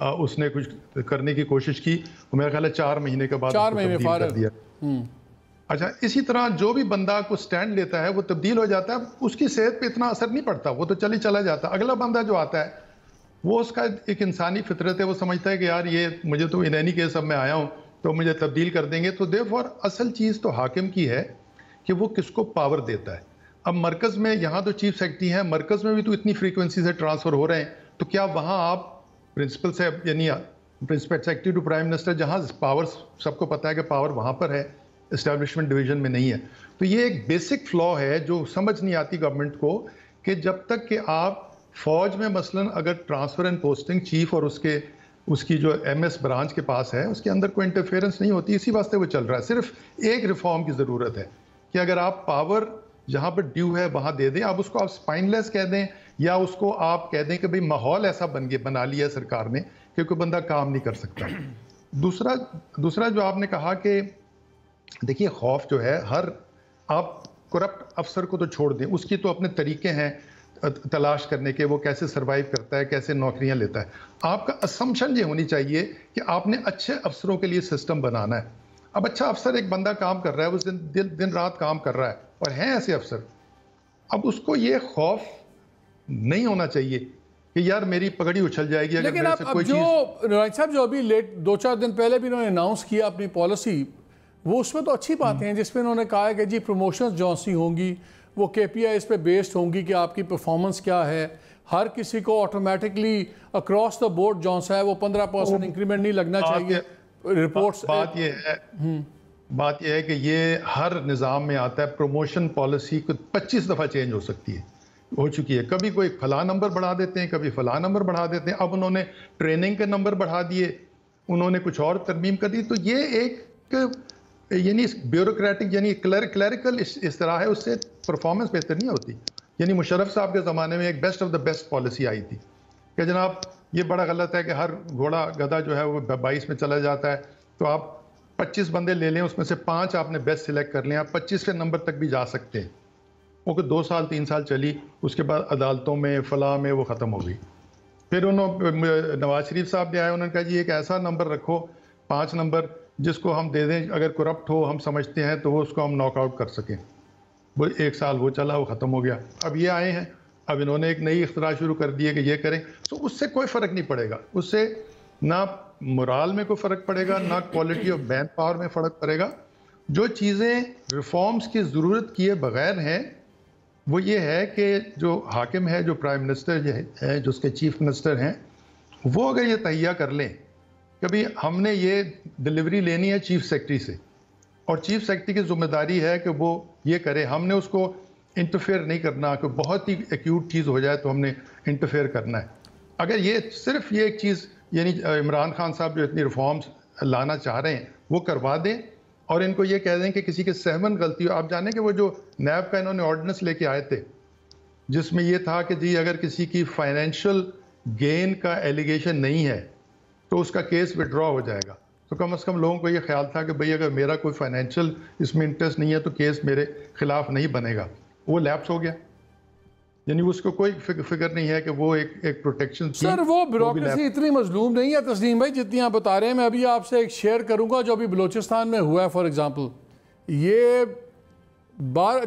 Speaker 4: اس نے کچھ کرنے کی کوشش کی، میرا خیال ہے 4 مہینے کے بعد
Speaker 7: 4 مہینے
Speaker 4: تبدیل کر دیا۔ اچھا، اسی طرح جو بھی بندہ کو سٹینڈ لیتا ہے وہ تبدیل ہو جاتا ہے، اس کی صحت پہ اتنا اثر نہیں پڑتا، وہ تو چلا جاتا۔ اگلا بندہ جو آتا ہے وہ اس کا ایک انسانی فطرت ہے، وہ سمجھتا ہے کہ یار یہ مجھے تو انہی کے سب میں آیا ہوں تو مجھے تبدیل کر دیں گے۔ تو دیرفور اصل چیز تو حاکم کی ہے کہ وہ کس کو پاور دیتا ہے۔ اب مرکز میں یہاں تو چیف سیکرٹری ہیں، مرکز میں بھی تو اتنی فریکوینسی سے ٹرانسفر ہو رہے ہیں، تو کیا وہاں آپ پرنسپل سے یعنی principal secretary to prime minister, جہاں پاور سب کو پتا ہے کہ پاور وہاں پر ہے، اسٹیبلشمنٹ ڈویژن میں نہیں ہے۔ تو یہ ایک بیسک فلا ہے جو سمجھ نہیں آتی گورنمنٹ کو، کہ جب تک کہ آپ فوج میں مثلاً اگر ٹرانسفر اینڈ پوسٹنگ چیف اور اس کی جو ایم ایس برانچ کے پاس ہے، اس کے اندر کوئی انٹرفیئرنس نہیں ہوتی، اسی واسطے وہ چل رہا ہے۔ صرف ایک ریفارم کی ضرورت ہے کہ اگر آپ پاور جہاں پر ڈیو ہے وہاں دے دیں، آپ اس کو آپ سپائن لیس کہہ دیں، یا اس کو آپ کہہ دیں کہ بھئی ماحول ایسا بنا لیا ہے سرکار نے کہ کوئی بندہ کام نہیں کر سکتا۔ دوسرا جو آپ نے کہا کہ دیکھیے خوف جو ہے، آپ کرپٹ افسر کو تو چھوڑ دیں، اس کی تو اپنے طریقے ہیں تلاش کرنے کے، وہ کیسے سروائیو کرتا ہے، کیسے نوکریاں لیتا ہے۔ آپ کا اسمپشن یہ ہونی چاہیے کہ آپ نے اچھے افسروں کے لیے سسٹم بنانا ہے۔ اب اچھا افسر ایک بندہ کام کر رہا ہے، وہ دن رات کام کر رہا ہے، اور ہیں ایسے افسر، اب اس کو یہ خوف نہیں ہونا چاہیے کہ یار میری پگڑی اچھل جائے گی اگر میرے سے کوئی چیز۔
Speaker 7: لیکن نورانی صاحب جو ابھی لیٹ 2-4 دن پہلے بھی انہوں نے اناؤنس کیا اپنی پالیسی، وہ اس میں تو اچھی باتیں ہیں، جس میں انہوں نے کہا ہے کہ جی پروموشنز جو سی ہوں گی وہ KPIs پہ بیسڈ ہوں گی کہ آپ کی پرفارمنس کیا ہے، ہر کسی کو آٹومیٹکلی اکراس دا بورڈ جو ہے وہ 15% انکریمنٹ نہیں لگنا چاہیے۔ رپورٹس
Speaker 4: بات یہ ہے کہ یہ ہر نظام میں آتا ہے، پروموشن پالیسی کو 25 دفعہ چینج ہو سکتی ہے، ہو چکی ہے، کبھی کوئی فلاں نمبر بڑھا دیتے ہیں، کبھی فلاں نمبر بڑھا دیتے ہیں، اب انہوں نے ٹریننگ کے نمبر بڑھا دیے، انہوں نے کچھ اور ترمیم کر دی۔ تو یہ ایک یعنی بیوروکریٹک یعنی کلیریکل اس طرح ہے، اس سے پرفارمنس بہتر نہیں ہوتی۔ یعنی مشرف صاحب کے زمانے میں ایک best of the best policy آئی تھی کہ جناب یہ بڑا غلط ہے کہ ہر گھوڑا گدھا جو ہے وہ 22 میں چلا جاتا ہے، تو آپ 25 بندے لے لیں، اس میں سے 5 آپ نے بیسٹ سلیکٹ کر لیں، آپ 25ویں نمبر تک بھی جا سکتے ہیں۔ وہ 2 سال 3 سال چلی، اس کے بعد عدالتوں میں فلاں میں وہ ختم ہو گئی۔ پھر نواز شریف صاحب نے آئے، انہوں نے کہا جی ایک ایسا نمبر رکھو 5 نمبر جس کو ہم دے دیں، اگر کرپٹ ہو ہم سمجھتے ہیں تو وہ اس کو ہم ناک آؤٹ کر سکیں۔ وہ 1 سال وہ چلا، وہ ختم ہو گیا۔ اب یہ آئے ہیں، اب انہوں نے ایک نئی اختراع شروع کر دی ہے کہ یہ کریں، تو اس سے کوئی فرق نہیں پڑے گا، اس سے نہ مورال میں کوئی فرق پڑے گا، نہ کوالٹی آف مین پاور میں فرق پڑے گا۔ جو چیزیں ریفارمز کی ضرورت کیے بغیر ہیں وہ یہ ہے کہ جو حاکم ہے، جو پرائم منسٹر ہے، جو اس کے چیف منسٹر ہیں، وہ اگر یہ تہیہ کر لیں کبھی ہم نے یہ ڈلیوری لینی ہے چیف سیکرٹری سے، اور چیف سیکرٹری کی ذمہ داری ہے کہ وہ یہ کرے، ہم نے اس کو انٹرفیئر نہیں کرنا کہ بہت ہی ایکیوٹ چیز ہو جائے تو ہم نے انٹرفیئر کرنا ہے۔ اگر یہ صرف یہ ایک چیز یعنی عمران خان صاحب جو اتنی ریفارمز لانا چاہ رہے ہیں وہ کروا دیں، اور ان کو یہ کہہ دیں کہ کسی کے سہمن غلطی ہو۔ آپ جانیں کہ وہ جو نیب کا انہوں نے آرڈیننس لے کے آئے تھے جس میں یہ تھا کہ جی اگر کسی کی فائنینشیل گین کا ایلیگیشن نہیں ہے تو اس کا کیس وڈرا ہو جائے گا، تو کم از کم لوگوں کو یہ خیال تھا کہ بھئی اگر میرا کوئی فائنینشیل اس میں انٹرسٹ نہیں ہے تو کیس میرے خلاف نہیں بنے گا۔ وہ لیپس ہو گیا، یعنی اس کو کوئی فکر نہیں ہے کہ وہ ایک پروٹیکشن تھی۔
Speaker 7: سر وہ بیوروکریسی اتنی مظلوم نہیں ہے تسلیم بھائی جتنی آپ بتا رہے ہیں۔ میں ابھی آپ سے ایک شیئر کروں گا جو ابھی بلوچستان میں ہوا ہے۔ فار ایگزامپل یہ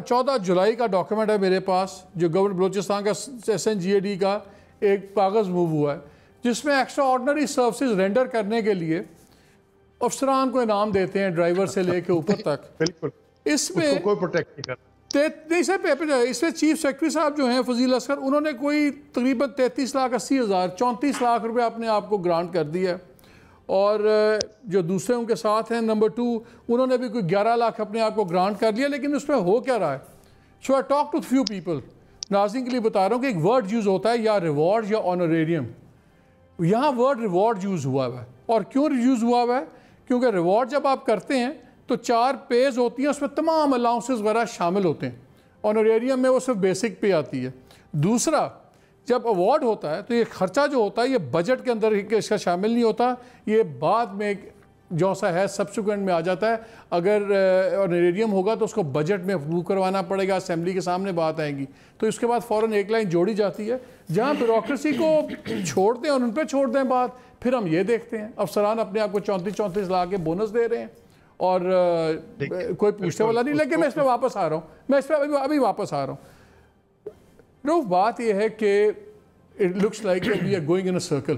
Speaker 7: 14 جولائی کا ڈاکیومنٹ ہے میرے پاس، جو گورنمنٹ بلوچستان کا SNGAD کا ایک کاغذ موو ہوا ہے، جس میں ایکسٹرا آرڈنری سروسز رینڈر کرنے کے لیے افسران کو انعام دیتے ہیں، ڈرائیور سے لے کے اوپر تک۔
Speaker 4: بالکل،
Speaker 7: اس میں
Speaker 4: کوئی پروٹیکٹ نہیں کرتا۔
Speaker 7: نہیں سر، اس میں چیف سیکرٹری صاحب جو ہیں فضیل اسکر، انہوں نے کوئی تقریباً 33,80,000 34 لاکھ روپے اپنے آپ کو گرانٹ کر دیا ہے، اور جو دوسرے ان کے ساتھ ہیں نمبر 2 انہوں نے بھی کوئی 11 لاکھ اپنے آپ کو گرانٹ کر لیا۔ لیکن اس میں ہو کیا رہا ہے؟ So I talk to few people, ناظرین کے لیے بتا رہا ہوں کہ ایک ورڈ یوز ہوتا ہے یا ریوارڈ یا آنوریریم۔ یہاں ورڈ ریوارڈ یوز ہوا ہوا ہے، اور کیوں یوز ہوا ہوا ہے؟ کیونکہ ریوارڈ جب آپ کرتے ہیں تو 4 پیز ہوتی ہیں، اس میں تمام الاؤنسز وغیرہ شامل ہوتے ہیں، آنوریریم میں وہ صرف بیسک پے آتی ہے۔ دوسرا، جب ایوارڈ ہوتا ہے تو یہ خرچہ جو ہوتا ہے یہ بجٹ کے اندر اس کا شامل نہیں ہوتا، یہ بعد میں جو سا ہے سبسیکوینٹ میں آ جاتا ہے۔ اگر آنوریریم ہوگا تو اس کو بجٹ میں اپروو کروانا پڑے گا، اسمبلی کے سامنے بات آئے گی، تو اس کے بعد فوراً ایک لائن جوڑی جاتی ہے۔ جہاں بیوروکریسی کو چھوڑ دیں اور ان پہ چھوڑ دیں بات، پھر ہم یہ دیکھتے ہیں افسران اپنے آپ کو 34 لا کے بونس دے رہے ہیں اور کوئی پوچھنے والا نہیں. لیکن میں اس پہ واپس آ رہا ہوں, میں اس پہ ابھی واپس آ رہا ہوں. روف بات یہ ہے کہ it looks like we are going in a circle.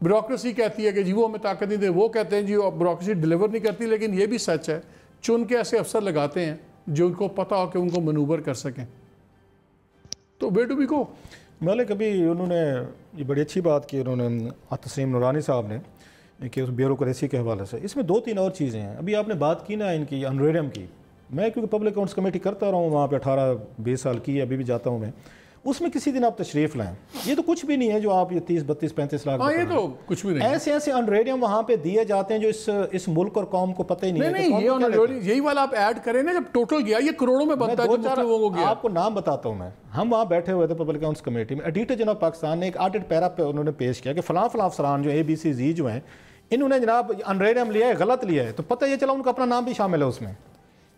Speaker 7: Bureaucracy کہتی ہے کہ جی وہ ہمیں طاقت نہیں دے, وہ کہتے ہیں جی بیوروکریسی ڈیلیور نہیں کرتی. لیکن یہ بھی سچ ہے, چن کے ایسے افسر لگاتے ہیں جو ان کو پتہ ہو کہ ان کو منوور کر سکیں. تو ویئر ڈو وی گو؟
Speaker 8: مالک ابھی انہوں نے یہ بڑی اچھی بات کی انہوں نے تسنیم نورانی صاحب نے کہ اس بیوروکریسی کے حوالے سے. اس میں 2-3 اور چیزیں ہیں. ابھی آپ نے بات کی نا ان کی انریرم کی, میں کیونکہ پبلک اکاؤنٹس کمیٹی کرتا رہا ہوں وہاں پہ 18-20 سال کی, ابھی بھی جاتا ہوں میں. اس میں کسی دن آپ تشریف لائیں, یہ تو کچھ بھی نہیں ہے جو آپ یہ 30-32-35 لاکھ
Speaker 7: یہ تو کچھ بھی نہیں.
Speaker 8: ایسے انریریم وہاں پہ دیے جاتے ہیں جو اس ملک اور قوم کو پتہ ہی نہیں ہے.
Speaker 7: نہیں, یہی والا آپ ایڈ کریں نا, جب ٹوٹل گیا یہ کروڑوں میں بنتا ہے.
Speaker 8: آپ کو نام بتاتا ہوں میں. ہم وہاں بیٹھے ہوئے تھے پبلک اکاؤنٹس کمیٹی میں, ایڈیٹر جناب پاکستان نے ایک آڈٹ پیرا پہ انہوں نے پیش کیا کہ فلاں افسران جو ABC جو ہیں انہوں نے جناب انریریم لیا ہے, غلط لیا ہے. تو پتہ یہ چلا ان کا اپنا نام بھی شامل ہے اس میں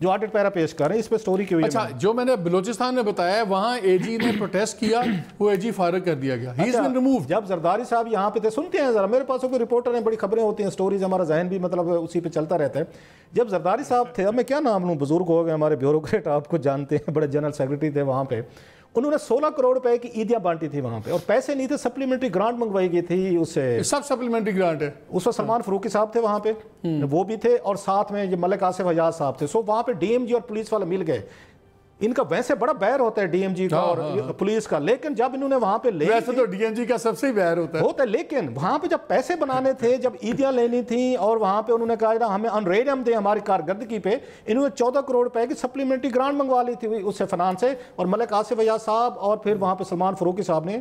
Speaker 8: جو آڈٹ پیرا پیش کر رہے ہیں. اس پہ سٹوری کی ہوئی ہے.
Speaker 7: اچھا, جو میں نے بلوچستان میں بتایا ہے وہاں AG نے پروٹیسٹ کیا, وہ AG فارغ کر دیا گیا. He has been removed.
Speaker 8: جب زرداری صاحب یہاں پہ تھے, سنتے ہیں ذرا, میرے پاس کوئی رپورٹر ہیں, بڑی خبریں ہوتی ہیں, سٹوریز, ہمارا ذہن بھی مطلب اسی پہ چلتا رہتا ہے. جب زرداری صاحب تھے, اب میں کیا نام لوں, بزرگ ہو گئے ہمارے بیوروکریٹ, آپ کو جانتے ہیں, بڑے جنرل سیکرٹری تھے وہاں پہ. انہوں نے 16 کروڑ روپے کی عیدیاں بانٹی تھی وہاں پہ, اور پیسے نہیں تھے, سپلیمنٹری گرانٹ منگوائی گئی تھی اس سے.
Speaker 7: سب سپلیمنٹری گرانٹ ہے.
Speaker 8: اس وقت سلمان فاروقی صاحب تھے وہاں پہ, وہ بھی تھے, اور ساتھ میں یہ ملک آصف حجاز صاحب تھے. سو وہاں پہ DMG اور پولیس والے مل گئے. ان کا ویسے بڑا بیر ہوتا ہے DMG کا اور پولیس کا, لیکن جب انہوں نے وہاں پہ
Speaker 7: ویسے تو DMG کا سب سے بیر ہوتا ہے,
Speaker 8: لیکن وہاں پہ جب پیسے بنانے تھے, جب عیدیاں لینی تھیں, اور وہاں پہ انہوں نے کہا ہمیں انریریم دیں ہماری کارکردگی پہ, انہوں نے 14 کروڑ روپے کی سپلیمنٹری گرانٹ منگوا لی تھی اس سے فنانس سے, اور ملک آصف حجاز صاحب اور پھر وہاں پہ سلمان فاروقی صاحب نے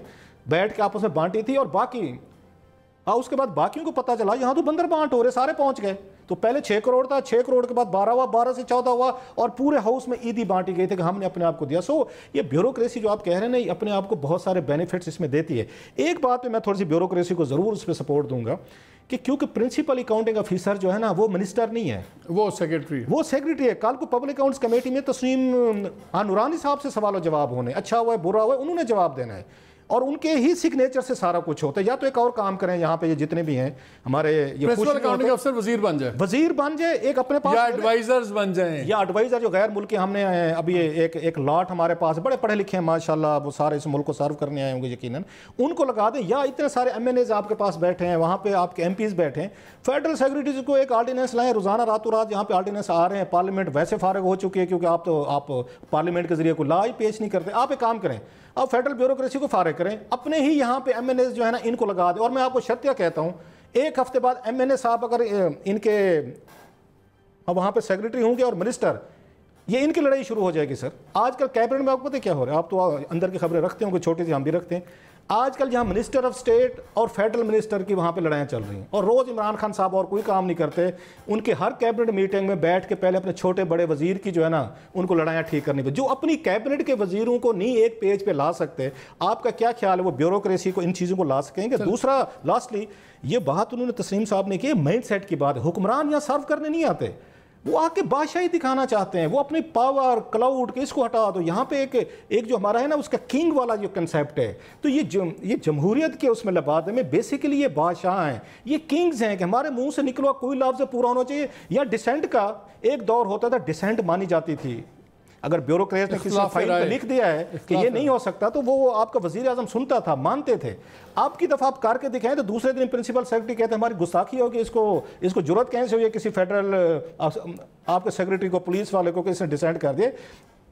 Speaker 8: بیٹھ کے آپس میں بانٹی تھی. اور باقی اس کے بعد باقیوں کو پتہ چلا یہاں تو بندر بانٹ ہو رہے, سارے پہنچ گئے. تو پہلے 6 کروڑ تھا, 6 کروڑ کے بعد 12 ہوا, 12 سے 14 ہوا, اور پورے ہاؤس میں عیدی بانٹی گئی تھی کہ ہم نے اپنے آپ کو دیا. سو یہ بیوروکریسی جو آپ کہہ رہے ہیں نا, اپنے آپ کو بہت سارے بینیفٹس اس میں دیتی ہے. ایک بات پہ میں تھوڑی سی بیوروکریسی کو ضرور اس پہ سپورٹ دوں گا کہ کیونکہ پرنسپل اکاؤنٹنگ آفیسر جو ہے نا وہ منسٹر نہیں ہے,
Speaker 7: وہ سیکرٹری ہے. کل کو پبلک اکاؤنٹس کمیٹی میں تسنیم نورانی صاحب سے سوال و جواب ہونے, اچھا ہوا ہے برا ہوا ہے, انہوں نے جواب دینا ہے, اور ان کے ہی سگنیچر سے سارا کچھ ہوتا ہے. یا تو ایک اور کام کریں, یہاں پہ یہ جتنے بھی ہیں ہمارے پرنسپل اکاؤنٹنگ افسر وزیر بن جائے, ایک اپنے پاس, یا ایڈوائزرز بن جائیں,
Speaker 8: یا ایڈوائزر جو غیر ملکی. ہم نے ابھی ایک لاٹ ہمارے پاس بڑے پڑھے لکھے ہیں ماشاءاللہ, وہ سارے اس ملک کو سرو کرنے آئے ہوں گے یقیناً, ان کو لگا دیں. یا اتنے سارے MNAs آپ کے پاس بیٹھے ہیں, وہاں پہ آپ کے MPs بیٹھے ہیں, فیڈرل سیکرٹریز کو ایک آرڈیننس لائیں, روزانہ راتوں رات یہاں پہ آرڈیننس آ رہے ہیں. پارلیمنٹ ویسے فارغ ہو چکی ہے کیونکہ آپ پارلیمنٹ کے ذریعے کوئی لا ہی پیش نہیں کرتے. آپ ایک کام کریں, آپ فیڈرل بیوروکریسی کو فارغ کریں, اپنے ہی یہاں پہ MNAs جو ہے نا ان کو لگا دیں. اور میں آپ کو شرطیہ کہتا ہوں, ایک ہفتے بعد MNA صاحب اگر ان کے وہاں پہ سیکرٹری ہوں گے اور منسٹر, یہ ان کی لڑائی شروع ہو جائے گی. سر آج کل کیبنٹ میں آپ کو پتہ کیا ہو رہا ہے, آپ تو اندر کی خبریں رکھتے ہوں گے, چھوٹی سی ہم بھی رکھتے ہیں. آج کل جہاں منسٹر آف اسٹیٹ اور فیڈرل منسٹر کی وہاں پہ لڑائیاں چل رہی ہیں, اور روز عمران خان صاحب اور کوئی کام نہیں کرتے. ان کے ہر کیبنٹ میٹنگ میں بیٹھ کے پہلے اپنے چھوٹے بڑے وزیر کی جو ہے نا ان کو لڑائیاں ٹھیک کرنی پہ, جو اپنی کیبنٹ کے وزیروں کو نہیں ایک پیج پہ لا سکتے. آپ کا کیا خیال ہے وہ بیوروکریسی کو ان چیزوں کو لا سکیں گے؟ دوسرا لاسٹلی یہ بات انہوں نے تسنیم صاحب نے کی, مائنڈ سیٹ کی بات ہے. حکمران یہاں سرو کرنے نہیں آتے, وہ آ کے بادشاہی دکھانا چاہتے ہیں, وہ اپنی پاور کلاؤڈ کے اس کو ہٹا دو. یہاں پہ ایک جو ہمارا ہے نا اس کا کنگ والا جو کنسیپٹ ہے, تو یہ جمہوریت کے اس میں لباس میں بیسیکلی یہ بادشاہ ہیں, یہ کنگز ہیں کہ ہمارے منہ سے نکلوا کوئی لفظ پورا ہونا چاہیے. یا ڈسینٹ کا ایک دور ہوتا تھا, ڈسینٹ مانی جاتی تھی. اگر بیوروکریٹ نے کسی فائل پہ لکھ دیا ہے کہ یہ نہیں ہو سکتا, تو وہ آپ کا وزیر اعظم سنتا تھا, مانتے تھے. آپ کی دفعہ آپ کر کے دکھائیں تو دوسرے دن پرنسپل سیکرٹری کہتے ہیں ہماری گستاخی ہوگی, اس کو جرت کیسے ہوئی کسی فیڈرل آپ کے سیکرٹری کو, پولیس والے کو کسی نے ڈیسائیڈ کر دیا.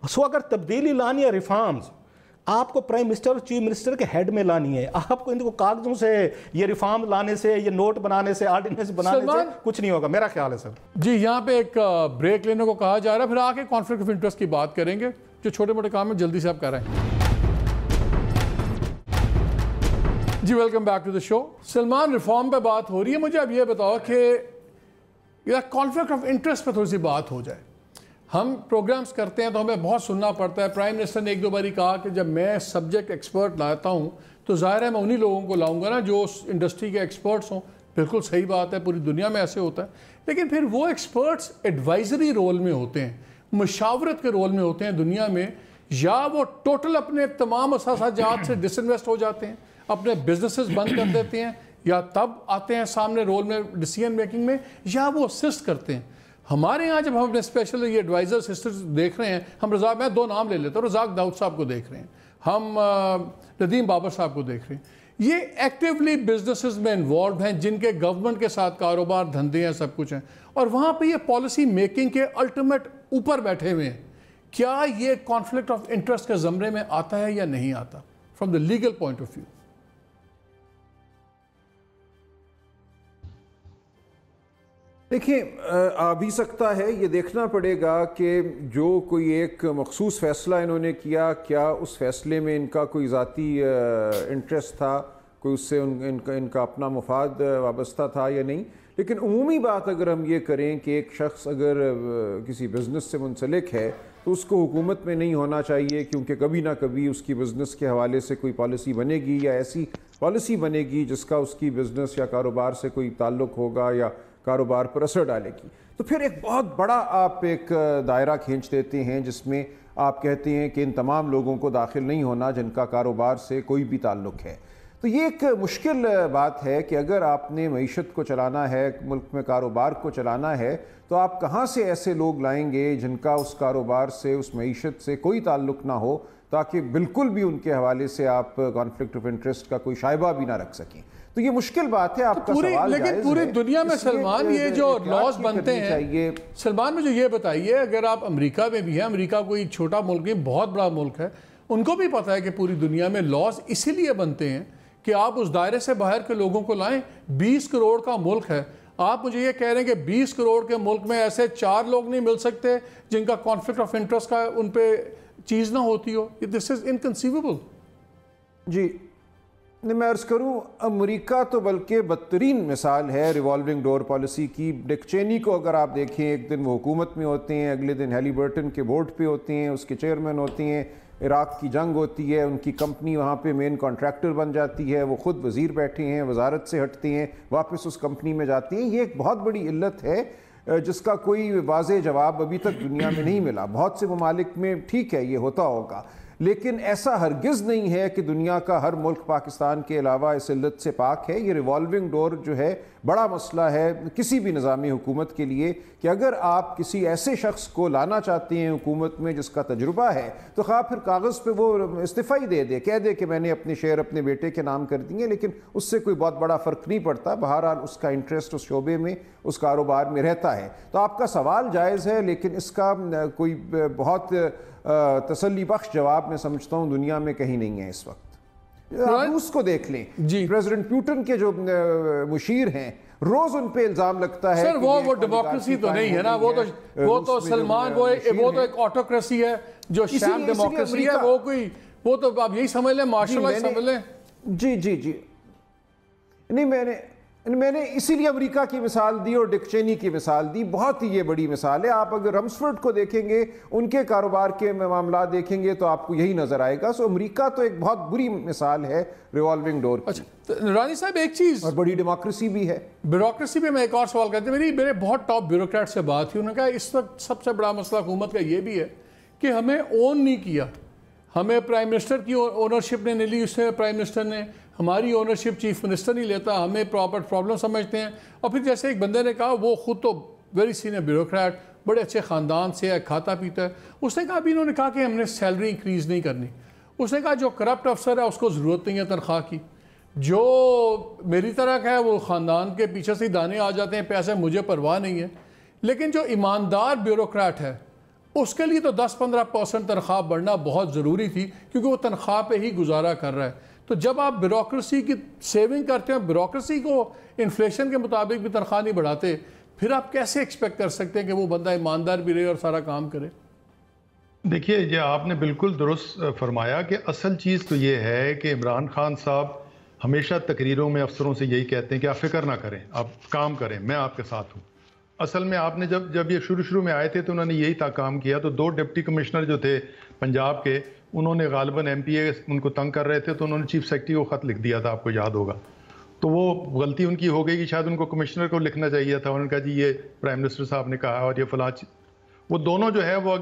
Speaker 8: سو اگر تبدیلی لانی ہے, ریفارمز آپ کو پرائم منسٹر اور چیف منسٹر کے ہیڈ میں لانی ہے. آپ کو ان کو کاغذوں سے یہ ریفارم لانے سے, یہ نوٹ بنانے سے, آرڈیننس بنانے سے کچھ نہیں ہوگا, میرا خیال ہے. سر
Speaker 7: جی یہاں پہ ایک بریک لینے کو کہا جا رہا ہے, پھر آ کے کانفلکٹ آف انٹرسٹ کی بات کریں گے. جو چھوٹے موٹے کام ہیں جلدی سے آپ کر رہے ہیں. جی welcome back to the show. Salman reform پہ بات ہو رہی ہے, مجھے اب یہ بتاؤ کہ کانفلکٹ آف انٹرسٹ پہ تھوڑی سی بات ہو جائے. ہم پروگرامز کرتے ہیں تو ہمیں بہت سننا پڑتا ہے. پرائم منسٹر نے 1-2 باری کہا کہ جب میں سبجیکٹ ایکسپرٹ لاتا ہوں تو ظاہر ہے میں انہی لوگوں کو لاؤں گا نا جو اس انڈسٹری کے ایکسپرٹس ہوں. بالکل صحیح بات ہے, پوری دنیا میں ایسے ہوتا ہے. لیکن پھر وہ ایکسپرٹس ایڈوائزری رول میں ہوتے ہیں, مشاورت کے رول میں ہوتے ہیں دنیا میں, یا وہ ٹوٹل اپنے تمام اثاثہ جات سے ڈس انویسٹ ہو جاتے ہیں, اپنے بزنسز بند کر دیتے ہیں, یا تب آتے ہیں سامنے رول میں ڈیسیجن میکنگ میں, یا وہ اسسٹ کرتے ہیں. ہمارے ہاں جب ہم اپنے اسپیشل یہ ایڈوائزر سسٹرز دیکھ رہے ہیں, ہم رزاق, میں 2 نام لے لیتا ہوں, رزاق داؤد صاحب کو دیکھ رہے ہیں, ہم ندیم بابر صاحب کو دیکھ رہے ہیں. یہ ایکٹیولی بزنسز میں انوالوڈ ہیں جن کے گورنمنٹ کے ساتھ کاروبار, دھندے ہیں, سب کچھ ہیں, اور وہاں پہ یہ پالیسی میکنگ کے الٹیمیٹ اوپر بیٹھے ہوئے ہیں. کیا یہ کانفلکٹ آف انٹرسٹ کے زمرے میں آتا ہے یا نہیں آتا from the legal point of view?
Speaker 9: دیکھیں, آ بھی سکتا ہے, یہ دیکھنا پڑے گا کہ جو کوئی ایک مخصوص فیصلہ انہوں نے کیا, کیا اس فیصلے میں ان کا کوئی ذاتی انٹرسٹ تھا, کوئی اس سے ان کا اپنا مفاد وابستہ تھا یا نہیں. لیکن عمومی بات اگر ہم یہ کریں کہ ایک شخص اگر کسی بزنس سے منسلک ہے تو اس کو حکومت میں نہیں ہونا چاہیے, کیونکہ کبھی نہ کبھی اس کی بزنس کے حوالے سے کوئی پالیسی بنے گی یا ایسی پالیسی بنے گی جس کا اس کی بزنس یا کاروبار سے کوئی تعلق ہوگا یا کاروبار پر اثر ڈالے گی. تو پھر ایک بہت بڑا آپ ایک دائرہ کھینچ دیتے ہیں جس میں آپ کہتے ہیں کہ ان تمام لوگوں کو داخل نہیں ہونا جن کا کاروبار سے کوئی بھی تعلق ہے. تو یہ ایک مشکل بات ہے کہ اگر آپ نے معیشت کو چلانا ہے, ملک میں کاروبار کو چلانا ہے, تو آپ کہاں سے ایسے لوگ لائیں گے جن کا اس کاروبار سے, اس معیشت سے کوئی تعلق نہ ہو, تاکہ بالکل بھی ان کے حوالے سے آپ کانفلکٹ آف انٹرسٹ کا کوئی شائبہ بھی نہ رکھ سکیں. تو یہ مشکل بات ہے, آپ کا سوال جائز ہے.
Speaker 7: لیکن پوری دنیا میں سلمان یہ جو لاز بنتے ہیں, سلمان مجھے یہ بتائیے, اگر آپ امریکہ میں بھی ہیں, امریکہ کوئی چھوٹا ملک نہیں, بہت بڑا ملک ہے, ان کو بھی پتہ ہے کہ پوری دنیا میں لاز اسی لیے بنتے ہیں کہ آپ اس دائرے سے باہر کے لوگوں کو لائیں. 20 کروڑ کا ملک ہے, آپ مجھے یہ کہہ رہے ہیں کہ 20 کروڑ کے ملک میں ایسے 4 لوگ نہیں مل سکتے جن کا کانفلکٹ آف انٹرسٹ کا ان پہ چیز نہ ہوتی ہو. دس از انکنسیویبل.
Speaker 9: جی میں عرض کروں, امریکہ تو بلکہ بدترین مثال ہے ریوالونگ ڈور پالیسی کی. ڈک چینی کو اگر آپ دیکھیں, ایک دن وہ حکومت میں ہوتے ہیں, اگلے دن ہیلی برٹن کے بورڈ پہ ہوتے ہیں, اس کے چیئرمین ہوتے ہیں, عراق کی جنگ ہوتی ہے, ان کی کمپنی وہاں پہ مین کانٹریکٹر بن جاتی ہے, وہ خود وزیر بیٹھے ہیں, وزارت سے ہٹتے ہیں, واپس اس کمپنی میں جاتے ہیں. یہ ایک بہت بڑی علت ہے جس کا کوئی واضح جواب ابھی تک دنیا میں نہیں ملا. بہت سے ممالک میں ٹھیک ہے یہ ہوتا ہوگا, لیکن ایسا ہرگز نہیں ہے کہ دنیا کا ہر ملک پاکستان کے علاوہ اس علت سے پاک ہے. یہ ریوالونگ ڈور جو ہے بڑا مسئلہ ہے کسی بھی نظامی حکومت کے لیے, کہ اگر آپ کسی ایسے شخص کو لانا چاہتے ہیں حکومت میں جس کا تجربہ ہے, تو خواہ پھر کاغذ پہ وہ استعفی دے دے, کہہ دے کہ میں نے اپنے شیئر اپنے بیٹے کے نام کر دیے, لیکن اس سے کوئی بہت بڑا فرق نہیں پڑتا. بہرحال اس کا انٹرسٹ اس شعبے میں, اس کاروبار میں رہتا ہے. تو آپ کا سوال جائز ہے, لیکن اس کا کوئی بہت تسلی بخش جواب میں سمجھتا ہوں دنیا میں کہیں نہیں ہے اس وقت. روس کو دیکھ لیں, پریزیڈنٹ پیوٹن کے جو مشیر ہیں, روز ان پہ الزام لگتا ہے.
Speaker 7: سر وہ ڈیموکریسی تو نہیں ہے نا, وہ تو سلمان وہ تو ایک آٹوکریسی ہے جو شام ڈیموکریسی ہے. وہ تو آپ یہی سمجھ لیں, مارشل لاء سمجھ لیں.
Speaker 9: جی جی جی نہیں, میں نے اسی لیے امریکہ کی مثال دی اور ڈک چینی کی مثال دی. بہت ہی یہ بڑی مثال ہے. آپ اگر رمسفرڈ کو دیکھیں گے, ان کے کاروبار کے معاملات دیکھیں گے, تو آپ کو یہی نظر آئے گا. سو امریکہ تو ایک بہت بری مثال ہے ریوالونگ ڈور کی.
Speaker 7: اچھا رانی صاحب, ایک چیز,
Speaker 9: اور بڑی ڈیموکریسی بھی ہے.
Speaker 7: بیوروکریسی پہ میں ایک اور سوال کرتے ہیں. میرے بہت ٹاپ بیوروکریٹ سے بات تھی, انہوں نے کہا اس وقت سب سے بڑا مسئلہ حکومت کا یہ بھی ہے کہ ہمیں اون نہیں کیا. ہمیں پرائم منسٹر کی اونرشپ نے نہیں لی, اس سے پرائم منسٹر نے ہماری اونرشپ چیف منسٹر نہیں لیتا, ہمیں پرابلم سمجھتے ہیں. اور پھر جیسے ایک بندے نے کہا, وہ خود تو ویری سینئر بیوروکریٹ, بڑے اچھے خاندان سے ہے, کھاتا پیتا ہے, اس نے کہا, ابھی انہوں نے کہا کہ ہم نے سیلری انکریز نہیں کرنی. اس نے کہا جو کرپٹ افسر ہے اس کو ضرورت نہیں ہے تنخواہ کی, جو میری طرح کا ہے وہ خاندان کے پیچھے سے دانے آ جاتے ہیں, پیسے مجھے پرواہ نہیں ہے. لیکن جو ایماندار بیوروکریٹ ہے اس کے لیے تو 10-15% تنخواہ بڑھنا بہت ضروری تھی, کیونکہ وہ تنخواہ پہ ہی گزارا کر رہا ہے. تو جب آپ بیوروکریسی کی سیونگ کرتے ہیں, بیوروکریسی کو انفلیشن کے مطابق بھی تنخواہ نہیں بڑھاتے, پھر آپ کیسے ایکسپیکٹ کر سکتے ہیں کہ وہ بندہ ایماندار بھی رہے اور سارا کام کرے؟
Speaker 4: دیکھیے, یہ آپ نے بالکل درست فرمایا کہ اصل چیز تو یہ ہے کہ عمران خان صاحب ہمیشہ تقریروں میں افسروں سے یہی کہتے ہیں کہ آپ فکر نہ کریں, آپ کام کریں, میں آپ کے ساتھ ہوں. اصل میں آپ نے جب یہ شروع میں آئے تھے تو انہوں نے یہی کام کیا. تو 2 ڈپٹی کمشنر جو تھے پنجاب کے, انہوں نے غالباً ایم پی اے ان کو تنگ کر رہے تھے, تو انہوں نے چیف سیکرٹری کو خط لکھ دیا تھا, آپ کو یاد ہوگا. تو وہ غلطی ان کی ہو گئی کہ شاید ان کو کمشنر کو لکھنا چاہیے تھا. انہوں نے کہا جی یہ پرائم منسٹر صاحب نے کہا اور یہ فلاں. وہ دونوں جو ہے وہ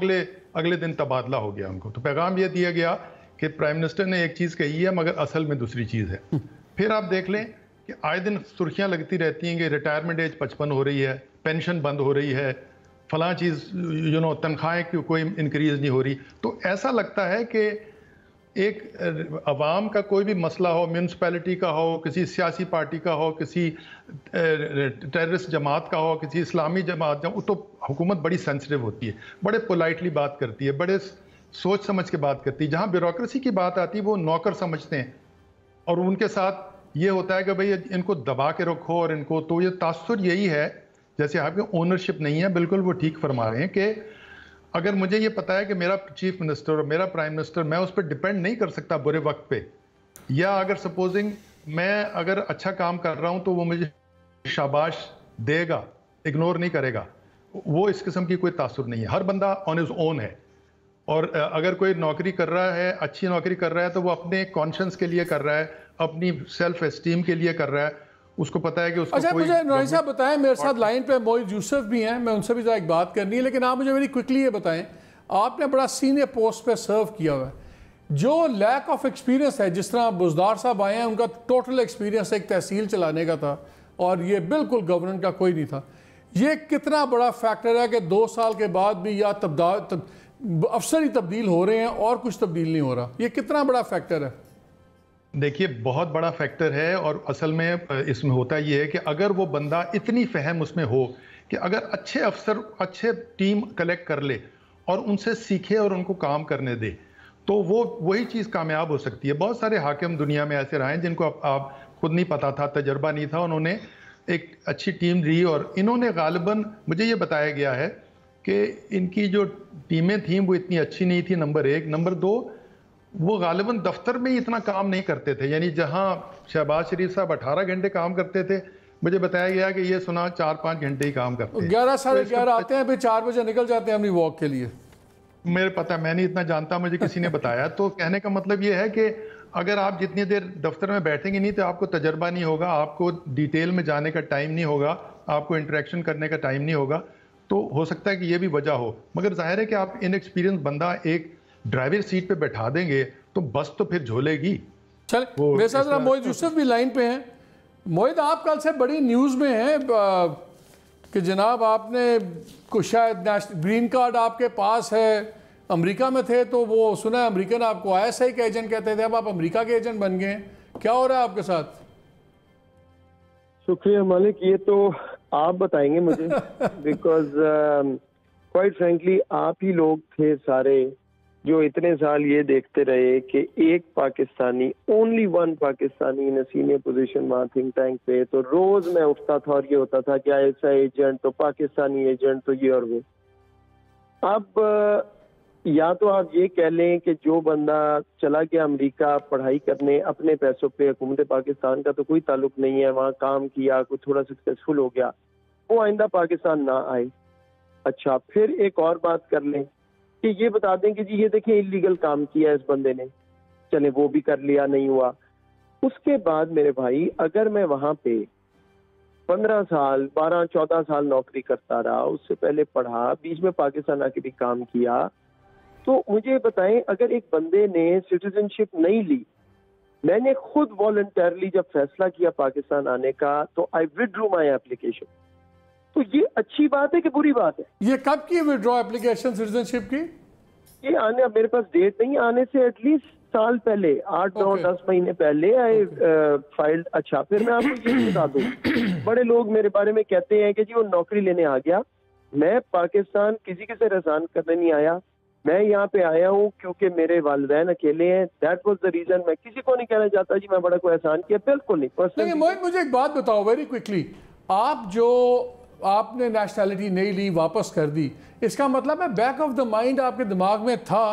Speaker 4: اگلے دن تبادلہ ہو گیا ان کو. تو پیغام یہ دیا گیا کہ پرائم منسٹر نے ایک چیز کہی ہے مگر اصل میں دوسری چیز ہے. پھر آپ دیکھ لیں کہ آئے دن سرخیاں لگتی رہتی ہیں کہ ریٹائرمنٹ ایج 55 ہو رہی ہے، پینشن بند ہو رہی ہے، فلاں چیز تنخواہیں کی کوئی انکریز نہیں ہو رہی. تو ایسا لگتا ہے کہ ایک عوام کا کوئی بھی مسئلہ ہو، میونسپیلٹی کا ہو، کسی سیاسی پارٹی کا ہو، کسی ٹیررسٹ جماعت کا ہو، کسی اسلامی جماعت کا ہو، تو حکومت بڑی سینسٹیو ہوتی ہے، بڑے پولائٹلی بات کرتی ہے، بڑے سوچ سمجھ کے بات کرتی ہے. جہاں بیوروکریسی کی بات آتی ہے وہ نوکر سمجھتے ہیں، اور ان کے ساتھ یہ ہوتا ہے کہ بھئی ان کو دبا کے رکھو اور ان کو. تو یہ تاثر یہی ہے، جیسے آپ کی اونرشپ نہیں ہے، بالکل وہ ٹھیک فرما رہے ہیں کہ اگر مجھے یہ پتا ہے کہ میرا چیف منسٹر اور میرا پرائم منسٹر، میں اس پہ ڈیپینڈ نہیں کر سکتا برے وقت پہ، یا اگر سپوزنگ میں اگر اچھا کام کر رہا ہوں تو وہ مجھے شاباش دے گا، اگنور نہیں کرے گا، وہ اس قسم کی کوئی تاثر نہیں ہے. ہر بندہ آن ہز اون ہے، اور اگر کوئی نوکری کر رہا ہے، اچھی نوکری کر رہا ہے، تو وہ اپنے کانشنس کے لیے کر رہا ہے، اپنی سیلف اسٹیم کے لیے کر رہا ہے. اس کو پتا ہے کہ اس کو
Speaker 7: اچھا مجھے نورانی صاحب بتائیں، میرے ساتھ لائن پہ موئز یوسف بھی ہیں، میں ان سے بھی ذرا ایک بات کرنی ہے، لیکن آپ مجھے ویری کوئکلی یہ بتائیں، آپ نے بڑا سینئر پوسٹ پہ سرو کیا ہوا ہے، جو لیک آف ایکسپیرینس ہے، جس طرح بزدار صاحب آئے ہیں، ان کا ٹوٹل ایکسپیرینس ایک تحصیل چلانے کا تھا اور یہ بالکل گورننس کا کوئی نہیں تھا، یہ کتنا بڑا فیکٹر ہے کہ 2 سال کے بعد بھی یا افسر ہی تبدیل ہو رہے ہیں اور کچھ تبدیل نہیں ہو رہا، یہ کتنا بڑا فیکٹر ہے؟
Speaker 4: دیکھیے بہت بڑا فیکٹر ہے، اور اصل میں اس میں ہوتا یہ ہے کہ اگر وہ بندہ اتنی فہم اس میں ہو کہ اگر اچھے افسر اچھے ٹیم کلیکٹ کر لے اور ان سے سیکھے اور ان کو کام کرنے دے، تو وہ وہی چیز کامیاب ہو سکتی ہے. بہت سارے حاکم دنیا میں ایسے رہے ہیں جن کو آپ خود نہیں پتا تھا، تجربہ نہیں تھا، انہوں نے ایک اچھی ٹیم لی، اور انہوں نے غالباً مجھے یہ بتایا گیا ہے کہ ان کی جو ٹیمیں تھیں وہ اتنی اچھی نہیں تھی، نمبر 1. نمبر 2، وہ غالباً دفتر میں اتنا کام نہیں کرتے تھے، یعنی جہاں شہباز شریف صاحب 18 گھنٹے کام کرتے تھے، مجھے بتایا گیا کہ یہ سنا 4-5 گھنٹے ہی کام کرتے ہیں.
Speaker 7: 11 ساڑھے 11 آتے ہیں، پھر 4 بجے نکل جاتے ہیں اپنی واک کے لیے.
Speaker 4: میرے پتہ، میں نہیں اتنا جانتا، مجھے کسی نے بتایا. تو کہنے کا مطلب یہ ہے کہ اگر آپ جتنی دیر دفتر میں بیٹھیں گے نہیں تو آپ کو تجربہ نہیں ہوگا، آپ کو ڈیٹیل میں جانے کا ٹائم نہیں ہوگا، آپ کو انٹریکشن کرنے کا ٹائم نہیں ہوگا. تو ہو سکتا ہے کہ یہ بھی وجہ ہو، مگر ظاہر ہے کہ آپ ان ایکسپیرینس بندہ ایک ڈرائیور سیٹ پہ بیٹھا دیں گے تو بس تو پھر جھولے گی.
Speaker 7: چلیں، میرے ساتھ موئز یوسف بھی لائن پہ ہیں. موئز، آپ کل سے بڑی نیوز میں ہیں کہ جناب آپ نے کچھ شاید گرین کارڈ آپ کے پاس ہے، امریکہ میں تھے تو وہ سنا ہے امریکن آپ کو ISI کا ایجنٹ کہتے تھے، اب آپ امریکہ کے ایجنٹ بن گئے ہیں، کیا ہو رہا ہے آپ کے ساتھ؟
Speaker 10: شکریہ مالک، یہ تو آپ بتائیں گے مجھے، بیکاز کوائٹ فرینکلی آپ ہی لوگ تھے سارے جو اتنے سال یہ دیکھتے رہے کہ ایک پاکستانی، اونلی ون پاکستانی ان سینئر پوزیشن وہاں تھنک ٹینک پہ، تو روز میں اٹھتا تھا اور یہ ہوتا تھا کہ ISI ایجنٹ تو پاکستانی ایجنٹ تو یہ اور وہ. اب یا تو آپ یہ کہہ لیں کہ جو بندہ چلا گیا امریکہ پڑھائی کرنے اپنے پیسوں پہ، حکومت پاکستان کا تو کوئی تعلق نہیں ہے، وہاں کام کیا، کوئی تھوڑا سکسیسفل ہو گیا، وہ آئندہ پاکستان نہ آئے. اچھا، پھر ایک اور بات کر لیں کہ یہ بتا دیں کہ جی یہ دیکھیں انلیگل کام کیا ہے اس بندے نے، چلے وہ بھی کر لیا، نہیں ہوا. اس کے بعد میرے بھائی اگر میں وہاں پہ 15 سال 12-14 سال نوکری کرتا رہا، اس سے پہلے پڑھا، بیچ میں پاکستان آ کے بھی کام کیا، تو مجھے بتائیں اگر ایک بندے نے سٹیزن شپ نہیں لی، میں نے خود والنٹرلی جب فیصلہ کیا پاکستان آنے کا تو آئی وڈرو مائی اپلیکیشن. تو یہ اچھی بات ہے کہ بری بات ہے؟
Speaker 7: یہ کب کی وڈرا اپلیکیشن سٹیزن شپ کی؟
Speaker 10: یہ آنے، میرے پاس ڈیٹ نہیں، آنے سے ایٹ لیسٹ سال پہلے، 8-9-10 مہینے پہلے آئی فائلڈ. اچھا، پھر میں آپ کو یہ بتا دوں، بڑے لوگ میرے بارے میں کہتے ہیں کہ جی وہ نوکری لینے آ گیا. میں پاکستان کسی کے سے رضان کرنے نہیں آیا، میں یہاں پہ آیا ہوں کیونکہ میرے والدین اکیلے ہیں. That was the reason. میں کسی کو نہیں کہنا چاہتا جی میں بڑا کوئی احسان کیا، بالکل نہیں.
Speaker 7: لیکن موہن مجھے ایک بات بتاؤ ویری کوئکلی، آپ نے نیشنلٹی نہیں لی، واپس کر دی، اس کا مطلب ہے بیک آف دا مائنڈ آپ کے دماغ میں تھا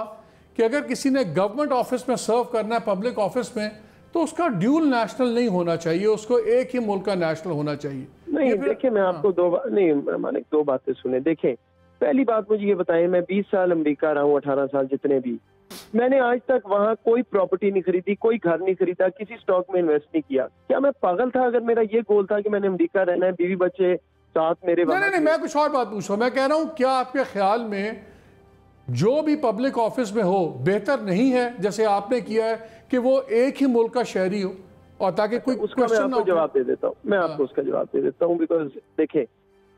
Speaker 7: کہ اگر کسی نے گورنمنٹ آفس میں سرو کرنا ہے، پبلک آفس میں، تو اس کا ڈیول نیشنل نہیں ہونا چاہیے، اس کو ایک ہی ملک کا نیشنل ہونا چاہیے.
Speaker 10: نہیں دیکھیں، میں آپ کو دو باتیں سنیں. دیکھیں، پہلی بات مجھے یہ بتائیں، میں 20 سال امریکہ رہا ہوں، 18 سال جتنے بھی، میں نے آج تک وہاں کوئی پراپرٹی نہیں خریدی، کوئی گھر نہیں خریدا، کسی سٹاک میں انویسٹ نہیں کیا. کیا میں پاگل تھا اگر میرا یہ گول تھا کہ میں نے امریکہ رہنا ہے، بیوی بچے ساتھ میرے؟
Speaker 7: نہیں، میں کچھ اور بات پوچھ رہا ہوں. میں کہہ رہا ہوں کیا آپ کے خیال میں جو بھی پبلک آفس میں ہو بہتر نہیں ہے جیسے آپ نے کیا ہے کہ وہ ایک ہی ملک کا شہری ہو؟ اور تاکہ کوئی
Speaker 10: اس کا میں آپ کو جواب دے دیتا ہوں، میں آپ کو اس کا جواب دے دیتا ہوں، بیکاز دیکھیں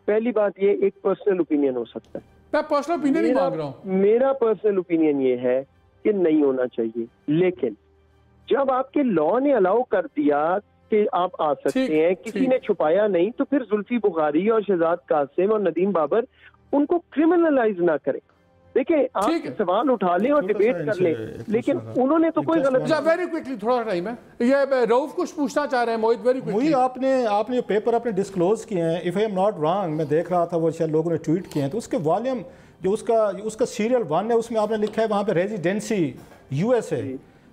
Speaker 10: پہلی بات یہ ایک پرسنل اوپینین ہو سکتا ہے،
Speaker 7: میں پرسنل اوپینین ہی مانگ رہا ہوں،
Speaker 10: میرا پرسنل اوپینین یہ ہے کہ نہیں ہونا چاہیے، لیکن جب آپ کے لا نے الاؤ کر دیا کہ آپ آ سکتے ہیں، کسی نے چھپایا نہیں، تو پھر زلفی بخاری اور شہزاد قاسم اور ندیم بابر ان کو کرمنلائز نہ کریں. دیکھیں آپ سوال اٹھا لیں اور ڈیبیٹ کر لیں، لیکن انہوں نے تو کوئی غلط.
Speaker 7: ویری کوئکلی تھوڑا ٹائم ہے، یہ رؤف کچھ پوچھنا چاہ رہے ہیں. Mohit very quickly.
Speaker 8: آپ نے جو پیپر اپنے ڈسکلوز کیے ہیں، if I am not wrong, میں دیکھ رہا تھا وہ شاید لوگوں نے ٹویٹ کیے ہیں، تو اس کے والیوم جو اس کا سیریل 1 ہے، اس میں آپ نے لکھا ہے وہاں پہ ریزیڈینسی یو ایس اے.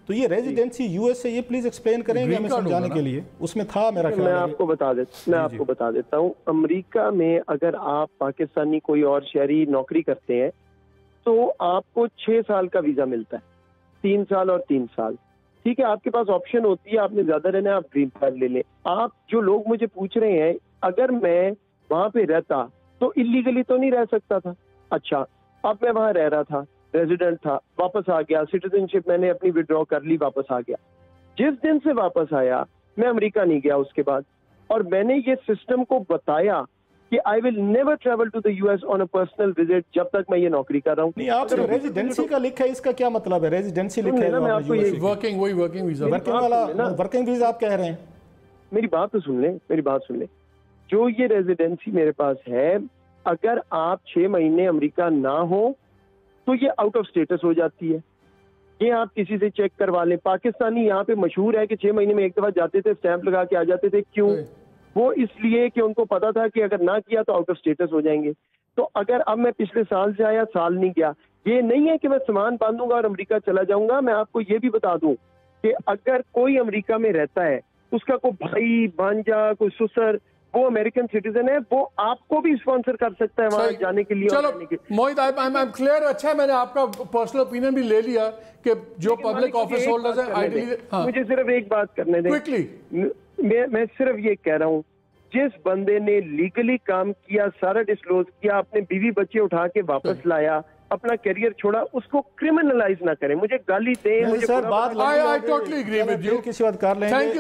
Speaker 8: تو یہ ریزیڈینسی یو ایس اے یہ پلیز ایکسپلین کریں گے ہمیں سمجھانے کے لیے؟ اس میں تھا میرا خیال.
Speaker 10: میں آپ کو بتا دیتا ہوں. امریکہ میں اگر آپ پاکستانی کوئی اور شہری نوکری کرتے ہیں تو آپ کو 6 سال کا ویزا ملتا ہے، 3 سال اور 3 سال. ٹھیک ہے، آپ کے پاس آپشن ہوتی ہے، آپ نے زیادہ رہنا ہے آپ گرین کارڈ لے لیں. آپ جو لوگ مجھے پوچھ رہے ہیں اگر میں وہاں پہ رہتا تو اللیگلی تو نہیں رہ سکتا تھا. اچھا اب میں وہاں رہ رہا تھا، ریزیڈنٹ تھا، واپس آ گیا، سٹیزن شپ میں نے اپنی وڈرا کر لی، واپس آ گیا. جس دن سے واپس آیا میں امریکہ نہیں گیا اس کے بعد، اور میں نے یہ سسٹم کو بتایا کہ I will never travel to the US on a personal visit جب تک میں یہ نوکری کر رہا ہوں.
Speaker 8: نہیں آپ ریزیڈنسی کا لکھا ہے، اس کا کیا مطلب ہے؟ ریزیڈنسی لکھا ہے
Speaker 10: میں آپ کو یہ
Speaker 7: ورکنگ ویزا،
Speaker 8: ورکنگ ویزا آپ کہہ رہے ہیں.
Speaker 10: میری بات تو سن لیں. جو یہ ریزیڈنسی میرے پاس ہے، اگر آپ 6 مہینے امریکہ نہ ہو تو یہ آؤٹ آف سٹیٹس ہو جاتی ہے. یہ آپ کسی سے چیک کروا لیں. پاکستانی یہاں پہ مشہور ہے کہ 6 مہینے میں ایک دفعہ جاتے تھے، اسٹیمپ لگا کے آ جاتے تھے. کیوں؟ وہ اس لیے کہ ان کو پتا تھا کہ اگر نہ کیا تو آؤٹ آف سٹیٹس ہو جائیں گے. تو اگر اب میں پچھلے سال سے آیا، سال نہیں گیا، یہ نہیں ہے کہ میں سامان باندھوں گا اور امریکہ چلا جاؤں گا. میں آپ کو یہ بھی بتا دوں کہ اگر کوئی امریکہ میں رہتا ہے، اس کا کوئی بھائی بھانجا کوئی سسر وہ امریکن سٹیزن ہے، وہ آپ کو بھی اسپانسر کر سکتا ہے وہاں جانے کے لیے.
Speaker 7: چلو موہت آئی ایم کلیئر. اچھا میں نے آپ کا پرسنل اوپینین بھی لے لیا کہ جو پبلک آفس ہولڈرز ہیں.
Speaker 10: مجھے صرف ایک بات کرنے دیں کوئکلی. میں صرف یہ کہہ رہا ہوں، جس بندے نے لیگلی کام کیا، سارا ڈسکلوز کیا، اپنے بیوی بچے اٹھا کے واپس لایا، اپنا کیریئر چھوڑا، اس کو کرمنلائز نہ کریں. مجھے گالی دیں،
Speaker 7: I totally agree with you.
Speaker 8: کسی وقت کر لیں گے.
Speaker 7: Thank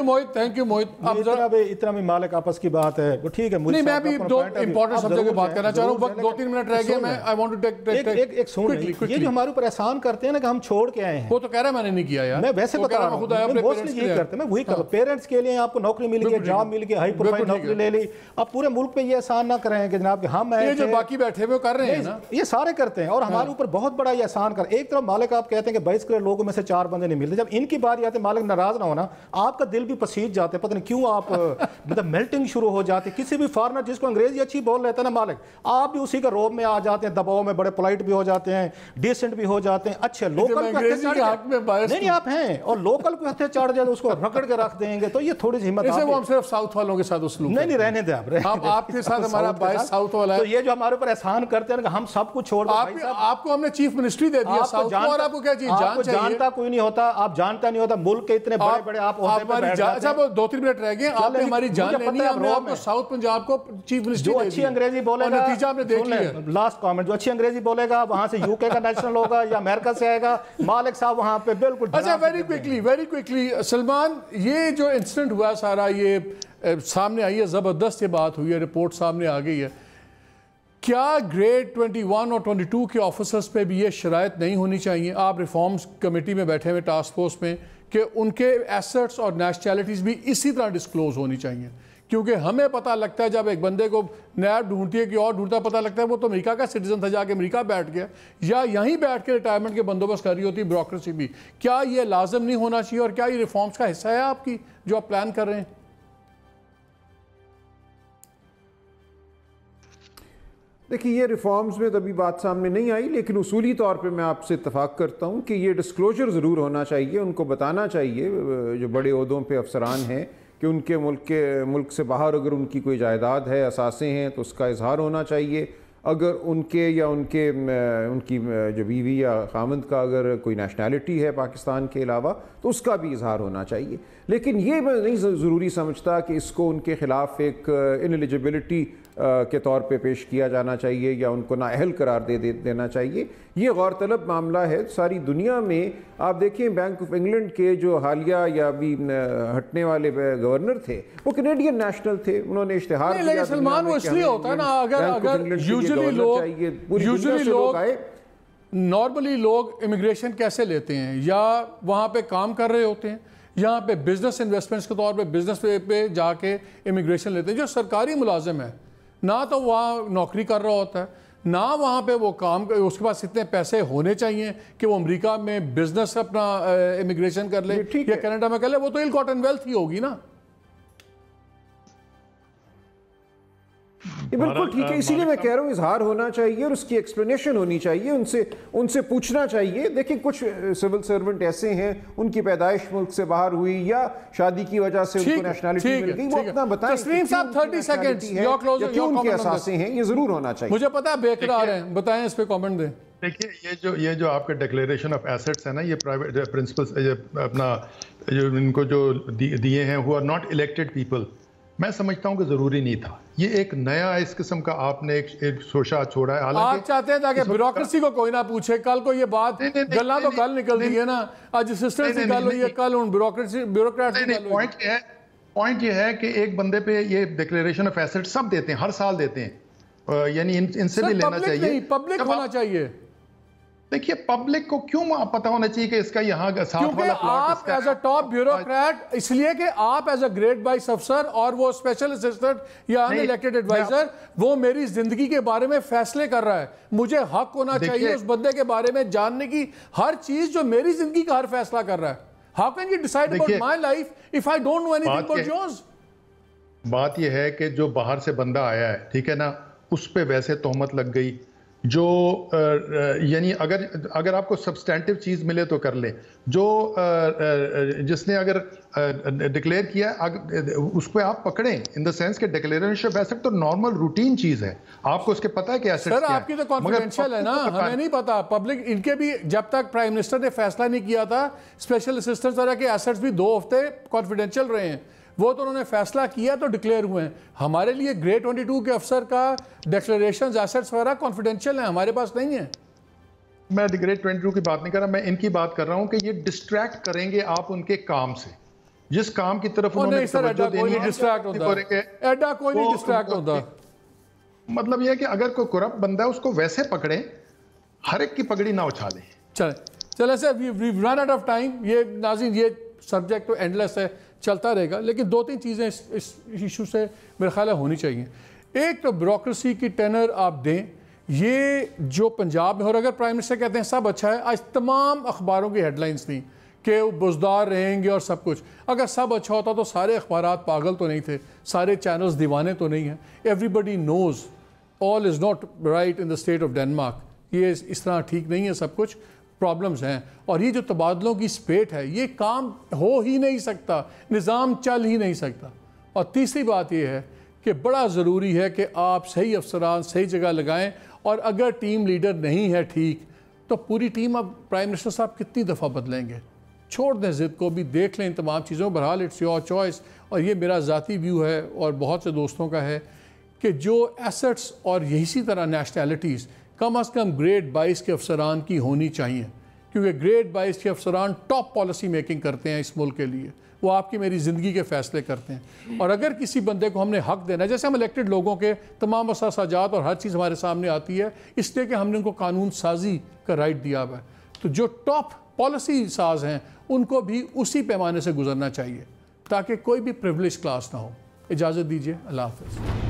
Speaker 7: you Mohit.
Speaker 8: اتنا بھی مالک آپس کی بات ہے وہ ٹھیک ہے.
Speaker 7: نہیں میں بھی 2 امپورٹنٹ سبجیکٹ کی بات کرنا چاہ رہا ہوں. وقت 2-3 منٹ رہ گئے. میں I want to take
Speaker 8: ایک سن یہ جو ہمارے اوپر احسان کرتے ہیں نا کہ ہم چھوڑ کے آئے ہیں،
Speaker 7: وہ تو کہہ رہا ہے میں نے نہیں کیا یار.
Speaker 8: میں ویسے بتا رہا ہوں موسٹلی یہی کرتے ہیں. میں وہی کرتا ہوں. پیرنٹس کے لیے آپ کو نوکری مل گئی، جاب مل گئی، ہائی پروفائل نوکری لے لی. آپ پورے ملک پہ یہ احسان نہ کریں کہ جناب کہ ہم
Speaker 7: یہ جو باقی بیٹھے ہوئے کر رہے ہیں نا،
Speaker 8: یہ سارے کرتے ہیں اور ہمارے اوپر بہت بڑا یہ احسان کر. ایک طرف مالک آپ کہتے ہیں کہ 22 کروڑ لوگوں میں سے 4 بندے نہیں ملتے. جب ان کی باری آتے مالک ناراض نہ ہونا، آپ کا دل بھی پسیج جاتے ہیں. پتہ نہیں کیوں آپ مطلب میلٹنگ شروع ہو جاتی. کسی بھی فارنر جس کو انگریزی اچھی بول لیتا ہے نا مالک، آپ بھی اسی کا روب میں آ جاتے ہیں، دباؤ میں بڑے پولائٹ بھی ہو جاتے ہیں، ڈیسنٹ بھی ہو جاتے ہیں. اچھے لوکل نہیں آپ ہیں اور لوکل کو ہتھے چڑھ جائے تو اس کو رکڑ کے رکھ دیں گے. تو یہ تھوڑی سی ہمت
Speaker 7: اسے وہ ہم صرف ساؤتھ والوں کے ساتھ اسلوب
Speaker 8: نہیں رہنے دیں
Speaker 7: آپ کے ساتھ ہمارا باعث ساؤتھ والا ہے.
Speaker 8: تو یہ جو ہمارے اوپر احسان کرتے ہیں کہ ہم سب کچھ چھوڑ دیں.
Speaker 7: آپ کو ہم نے چیف منسٹری دے دیا ساؤتھ کو، اور آپ کو کیا چیز جان چاہیے؟
Speaker 8: جانتا کوئی نہیں ہوتا، آپ جانتا نہیں ہوتا. ملک کے اتنے بڑے بڑے آپ عہدے پہ بیٹھ جاتے ہیں.
Speaker 7: اچھا 2-3 منٹ رہ گئے. آپ نے ہماری جان لینی ہے. ہم نے آپ کو ساؤتھ پنجاب کو چیف منسٹری
Speaker 8: جو اچھی انگریزی بولے گا،
Speaker 7: نتیجہ آپ نے دیکھ لیا.
Speaker 8: لاسٹ کامنٹ، جو اچھی انگریزی بولے گا وہاں سے یو کے کا نیشنل ہوگا یا امریکہ سے آئے گا، مالک صاحب وہاں پہ بالکل.
Speaker 7: اچھا ویری کوئکلی سلمان، یہ جو انسیڈنٹ ہوا سارا یہ سامنے آئی ہے، زبردست یہ بات ہوئی ہے، رپورٹ سامنے آ گئی ہے. کیا گریڈ 21 اور 22 کے آفیسرز پہ بھی یہ شرائط نہیں ہونی چاہیے؟ آپ ریفارمز کمیٹی میں بیٹھے ہوئے ٹاسک فورس میں، کہ ان کے ایسٹس اور نیشنلٹیز بھی اسی طرح ڈسکلوز ہونی چاہیے. کیونکہ ہمیں پتہ لگتا ہے جب ایک بندے کو نیب ڈھونڈتی ہے کہ اور ڈھونڈتا پتہ لگتا ہے وہ تو امریکہ کا سٹیزن تھا، جا کے امریکہ بیٹھ گیا، یا یہیں بیٹھ کے ریٹائرمنٹ کے بندوبست کر رہی ہوتی بیوروکریسی بھی. کیا یہ لازم نہیں ہونا چاہیے اور کیا یہ ریفارمز کا حصہ ہے آپ کی جو آپ پلان کر رہے ہیں؟
Speaker 9: دیکھیے یہ ریفارمز میں تو ابھی بات سامنے نہیں آئی، لیکن اصولی طور پہ میں آپ سے اتفاق کرتا ہوں کہ یہ ڈسکلوجر ضرور ہونا چاہیے. ان کو بتانا چاہیے جو بڑے عہدوں پہ افسران ہیں کہ ان کے ملک سے باہر اگر ان کی کوئی جائیداد ہے، اثاثے ہیں، تو اس کا اظہار ہونا چاہیے. اگر ان کی جو بیوی یا خامند کا اگر کوئی نیشنلٹی ہے پاکستان کے علاوہ تو اس کا بھی اظہار ہونا چاہیے. لیکن یہ میں نہیں ضروری سمجھتا کہ اس کو ان کے خلاف ایک انیلیجبلٹی کے طور پہ پیش کیا جانا چاہیے یا ان کو نااہل قرار دینا چاہیے. یہ غور طلب معاملہ ہے. ساری دنیا میں آپ دیکھیں بینک آف انگلینڈ کے جو حالیہ یا ابھی ہٹنے والے گورنر تھے وہ کینیڈین نیشنل تھے. انہوں نے اشتہار دیا.
Speaker 7: لیکن سلمان وہ اس لیے ہوتا ہے نا, اگر یوزلی لوگ نارملی لوگ امیگریشن کیسے لیتے ہیں, یا وہاں پہ کام کر رہے ہوتے ہیں, یہاں پہ بزنس انویسٹمنٹس کے طور پہ بزنس پہ جا کے امیگریشن لیتے ہیں. جو سرکاری ملازم ہے نہ تو وہاں نوکری کر رہا ہوتا ہے, نہ وہاں پہ وہ کام, اس کے پاس اتنے پیسے ہونے چاہیے کہ وہ امریکہ میں بزنس اپنا امیگریشن کر لے یا کینیڈا میں کر لے, وہ تو ال گاٹن ویلتھ ہی ہوگی نا.
Speaker 9: یہ بالکل ٹھیک ہے. اسی لیے میں کہہ رہا ہوں اظہار ہونا چاہیے اور اس کی ایکسپلینیشن ہونی چاہیے. ان سے پوچھنا چاہیے. دیکھیں کچھ سول سرونٹ ایسے ہیں ان کی پیدائش ملک سے باہر ہوئی یا شادی کی وجہ سے ان کو نیشنلٹی مل گئی, وہ اپنا بتائیں
Speaker 7: تسلیم صاحب 30 سیکنڈز
Speaker 9: کیوں ان کے اثاثے ہیں. یہ ضرور ہونا چاہیے.
Speaker 7: مجھے پتا ہے بےقرار ہیں, بتائیں اس پہ کامنٹ دیں.
Speaker 4: دیکھیے یہ جو آپ کا ڈکلیریشن آف ایسٹس ہے نا, یہ پرائیویٹ پرنسپلس اپنا جو ان کو جو دیے ہیں who are not elected people, میں سمجھتا ہوں کہ ضروری نہیں تھا. یہ ایک نیا اس قسم کا آپ نے ایک شوشہ چھوڑا ہے.
Speaker 7: آپ چاہتے ہیں تاکہ بیوروکریسی کو کوئی نہ پوچھے, کل کو یہ بات گلاں تو کل نکل دی ہے نا, آج اسسٹنٹ سے گل ہوئی ہے, کل ان بیوروکریٹ سے گل ہوئی ہے.
Speaker 4: پوائنٹ یہ ہے کہ ایک بندے پہ یہ ڈکلیریشن آف ایسٹ سب دیتے ہیں, ہر سال دیتے ہیں, یعنی ان سے بھی لینا چاہیے.
Speaker 7: پبلک ہونا چاہیے.
Speaker 4: دیکھیے پبلک کو کیوں پتا ہونا چاہیے کہ اس کا یہاں ساتھ والا پلاٹ,
Speaker 7: آپ ایز اے ٹاپ بیوروکریٹ, اس لیے کہ آپ ایز اے گریڈ وائس افسر اور وہ اسپیشل اسسٹنٹ یا ان الیکٹڈ ایڈوائزر, وہ میری زندگی کے بارے میں فیصلے کر رہا ہے. مجھے حق ہونا چاہیے اس بندے کے بارے میں جاننے کی ہر چیز جو میری زندگی کا ہر فیصلہ کر رہا ہے. How can you decide about my life if I don't know anything about yours?
Speaker 4: بات یہ ہے کہ جو باہر سے بندہ آیا ہے, ٹھیک ہے نا, اس پہ ویسے تہمت لگ گئی, جو یعنی اگر آپ کو سبسٹینٹیو چیز ملے تو کر لیں. جو جس نے اگر ڈکلیئر کیا اس پہ آپ پکڑیں, ان دا سینس کہ ڈکلیریشن آف ایسٹ تو نارمل روٹین چیز ہے, آپ کو اس کے پتہ ہے کہ ایسٹ کیا ہے.
Speaker 7: سر آپ کی تو کانفیڈینشیل ہے نا, ہمیں نہیں پتا. پبلک ان کے بھی جب تک پرائم منسٹر نے فیصلہ نہیں کیا تھا اسپیشل اسسٹنٹ وغیرہ کے ایسٹس بھی 2 ہفتے کانفیڈینشیل رہے ہیں. وہ تو انہوں نے فیصلہ کیا تو ڈکلیئر ہوئے ہیں. ہمارے لیے گریڈ 22 کے افسر کا ڈیکلریشنز ایسٹس وغیرہ کانفیڈینشیل ہیں, ہمارے پاس نہیں ہیں.
Speaker 4: میں گریڈ 22 کی بات نہیں کر رہا, میں ان کی بات کر رہا ہوں کہ یہ ڈسٹریکٹ کریں گے آپ ان کے کام سے, جس کام کی طرف انہوں نے توجہ دینی ہے.
Speaker 7: ایڈا کوئی نہیں ڈسٹریکٹ ہوتا.
Speaker 4: مطلب یہ ہے کہ اگر کوئی کرپٹ بندہ ہے اس کو ویسے پکڑیں, ہر ایک کی پگڑی نہ اچھالیں.
Speaker 7: چلیں سر, وی رن آؤٹ آف ٹائم. یہ ناظرین یہ سبجیکٹ تو اینڈلیس ہے, چلتا رہے گا, لیکن 2-3 چیزیں اس ایشو سے میرے خیال ہے ہونی چاہیے. ایک تو بیوروکریسی کی ٹینر آپ دیں, یہ جو پنجاب میں, اور اگر پرائم منسٹر کہتے ہیں سب اچھا ہے, آج تمام اخباروں کی ہیڈ لائنز تھیں کہ وہ بزدار رہیں گے اور سب کچھ. اگر سب اچھا ہوتا تو سارے اخبارات پاگل تو نہیں تھے, سارے چینلز دیوانے تو نہیں ہیں. Everybody knows all is not right in the state of Denmark. یہ اس طرح ٹھیک نہیں ہے سب کچھ, پرابلمز ہیں. اور یہ جو تبادلوں کی سپیٹ ہے, یہ کام ہو ہی نہیں سکتا, نظام چل ہی نہیں سکتا. اور تیسری بات یہ ہے کہ بڑا ضروری ہے کہ آپ صحیح افسران صحیح جگہ لگائیں, اور اگر ٹیم لیڈر نہیں ہے ٹھیک تو پوری ٹیم اب پرائم منسٹر صاحب کتنی دفعہ بدلیں گے. چھوڑ دیں ضد کو, بھی دیکھ لیں ان تمام چیزوں. بہرحال اٹس یور چوائس, اور یہ میرا ذاتی ویو ہے اور بہت سے دوستوں کا ہے کہ جو ایسٹس اور اسی طرح نیشنلٹیز کم از کم گریڈ 22 کے افسران کی ہونی چاہیے, کیونکہ گریڈ 22 کے افسران ٹاپ پالیسی میکنگ کرتے ہیں اس ملک کے لیے. وہ آپ کی میری زندگی کے فیصلے کرتے ہیں. اور اگر کسی بندے کو ہم نے حق دینا ہے, جیسے ہم الیکٹڈ لوگوں کے تمام اثاثات اور ہر چیز ہمارے سامنے آتی ہے, اس لیے کہ ہم نے ان کو قانون سازی کا رائٹ دیا ہوا ہے, تو جو ٹاپ پالیسی ساز ہیں ان کو بھی اسی پیمانے سے گزرنا چاہیے تاکہ کوئی بھی پریولیج کلاس نہ ہو. اجازت دیجیے, اللہ حافظ.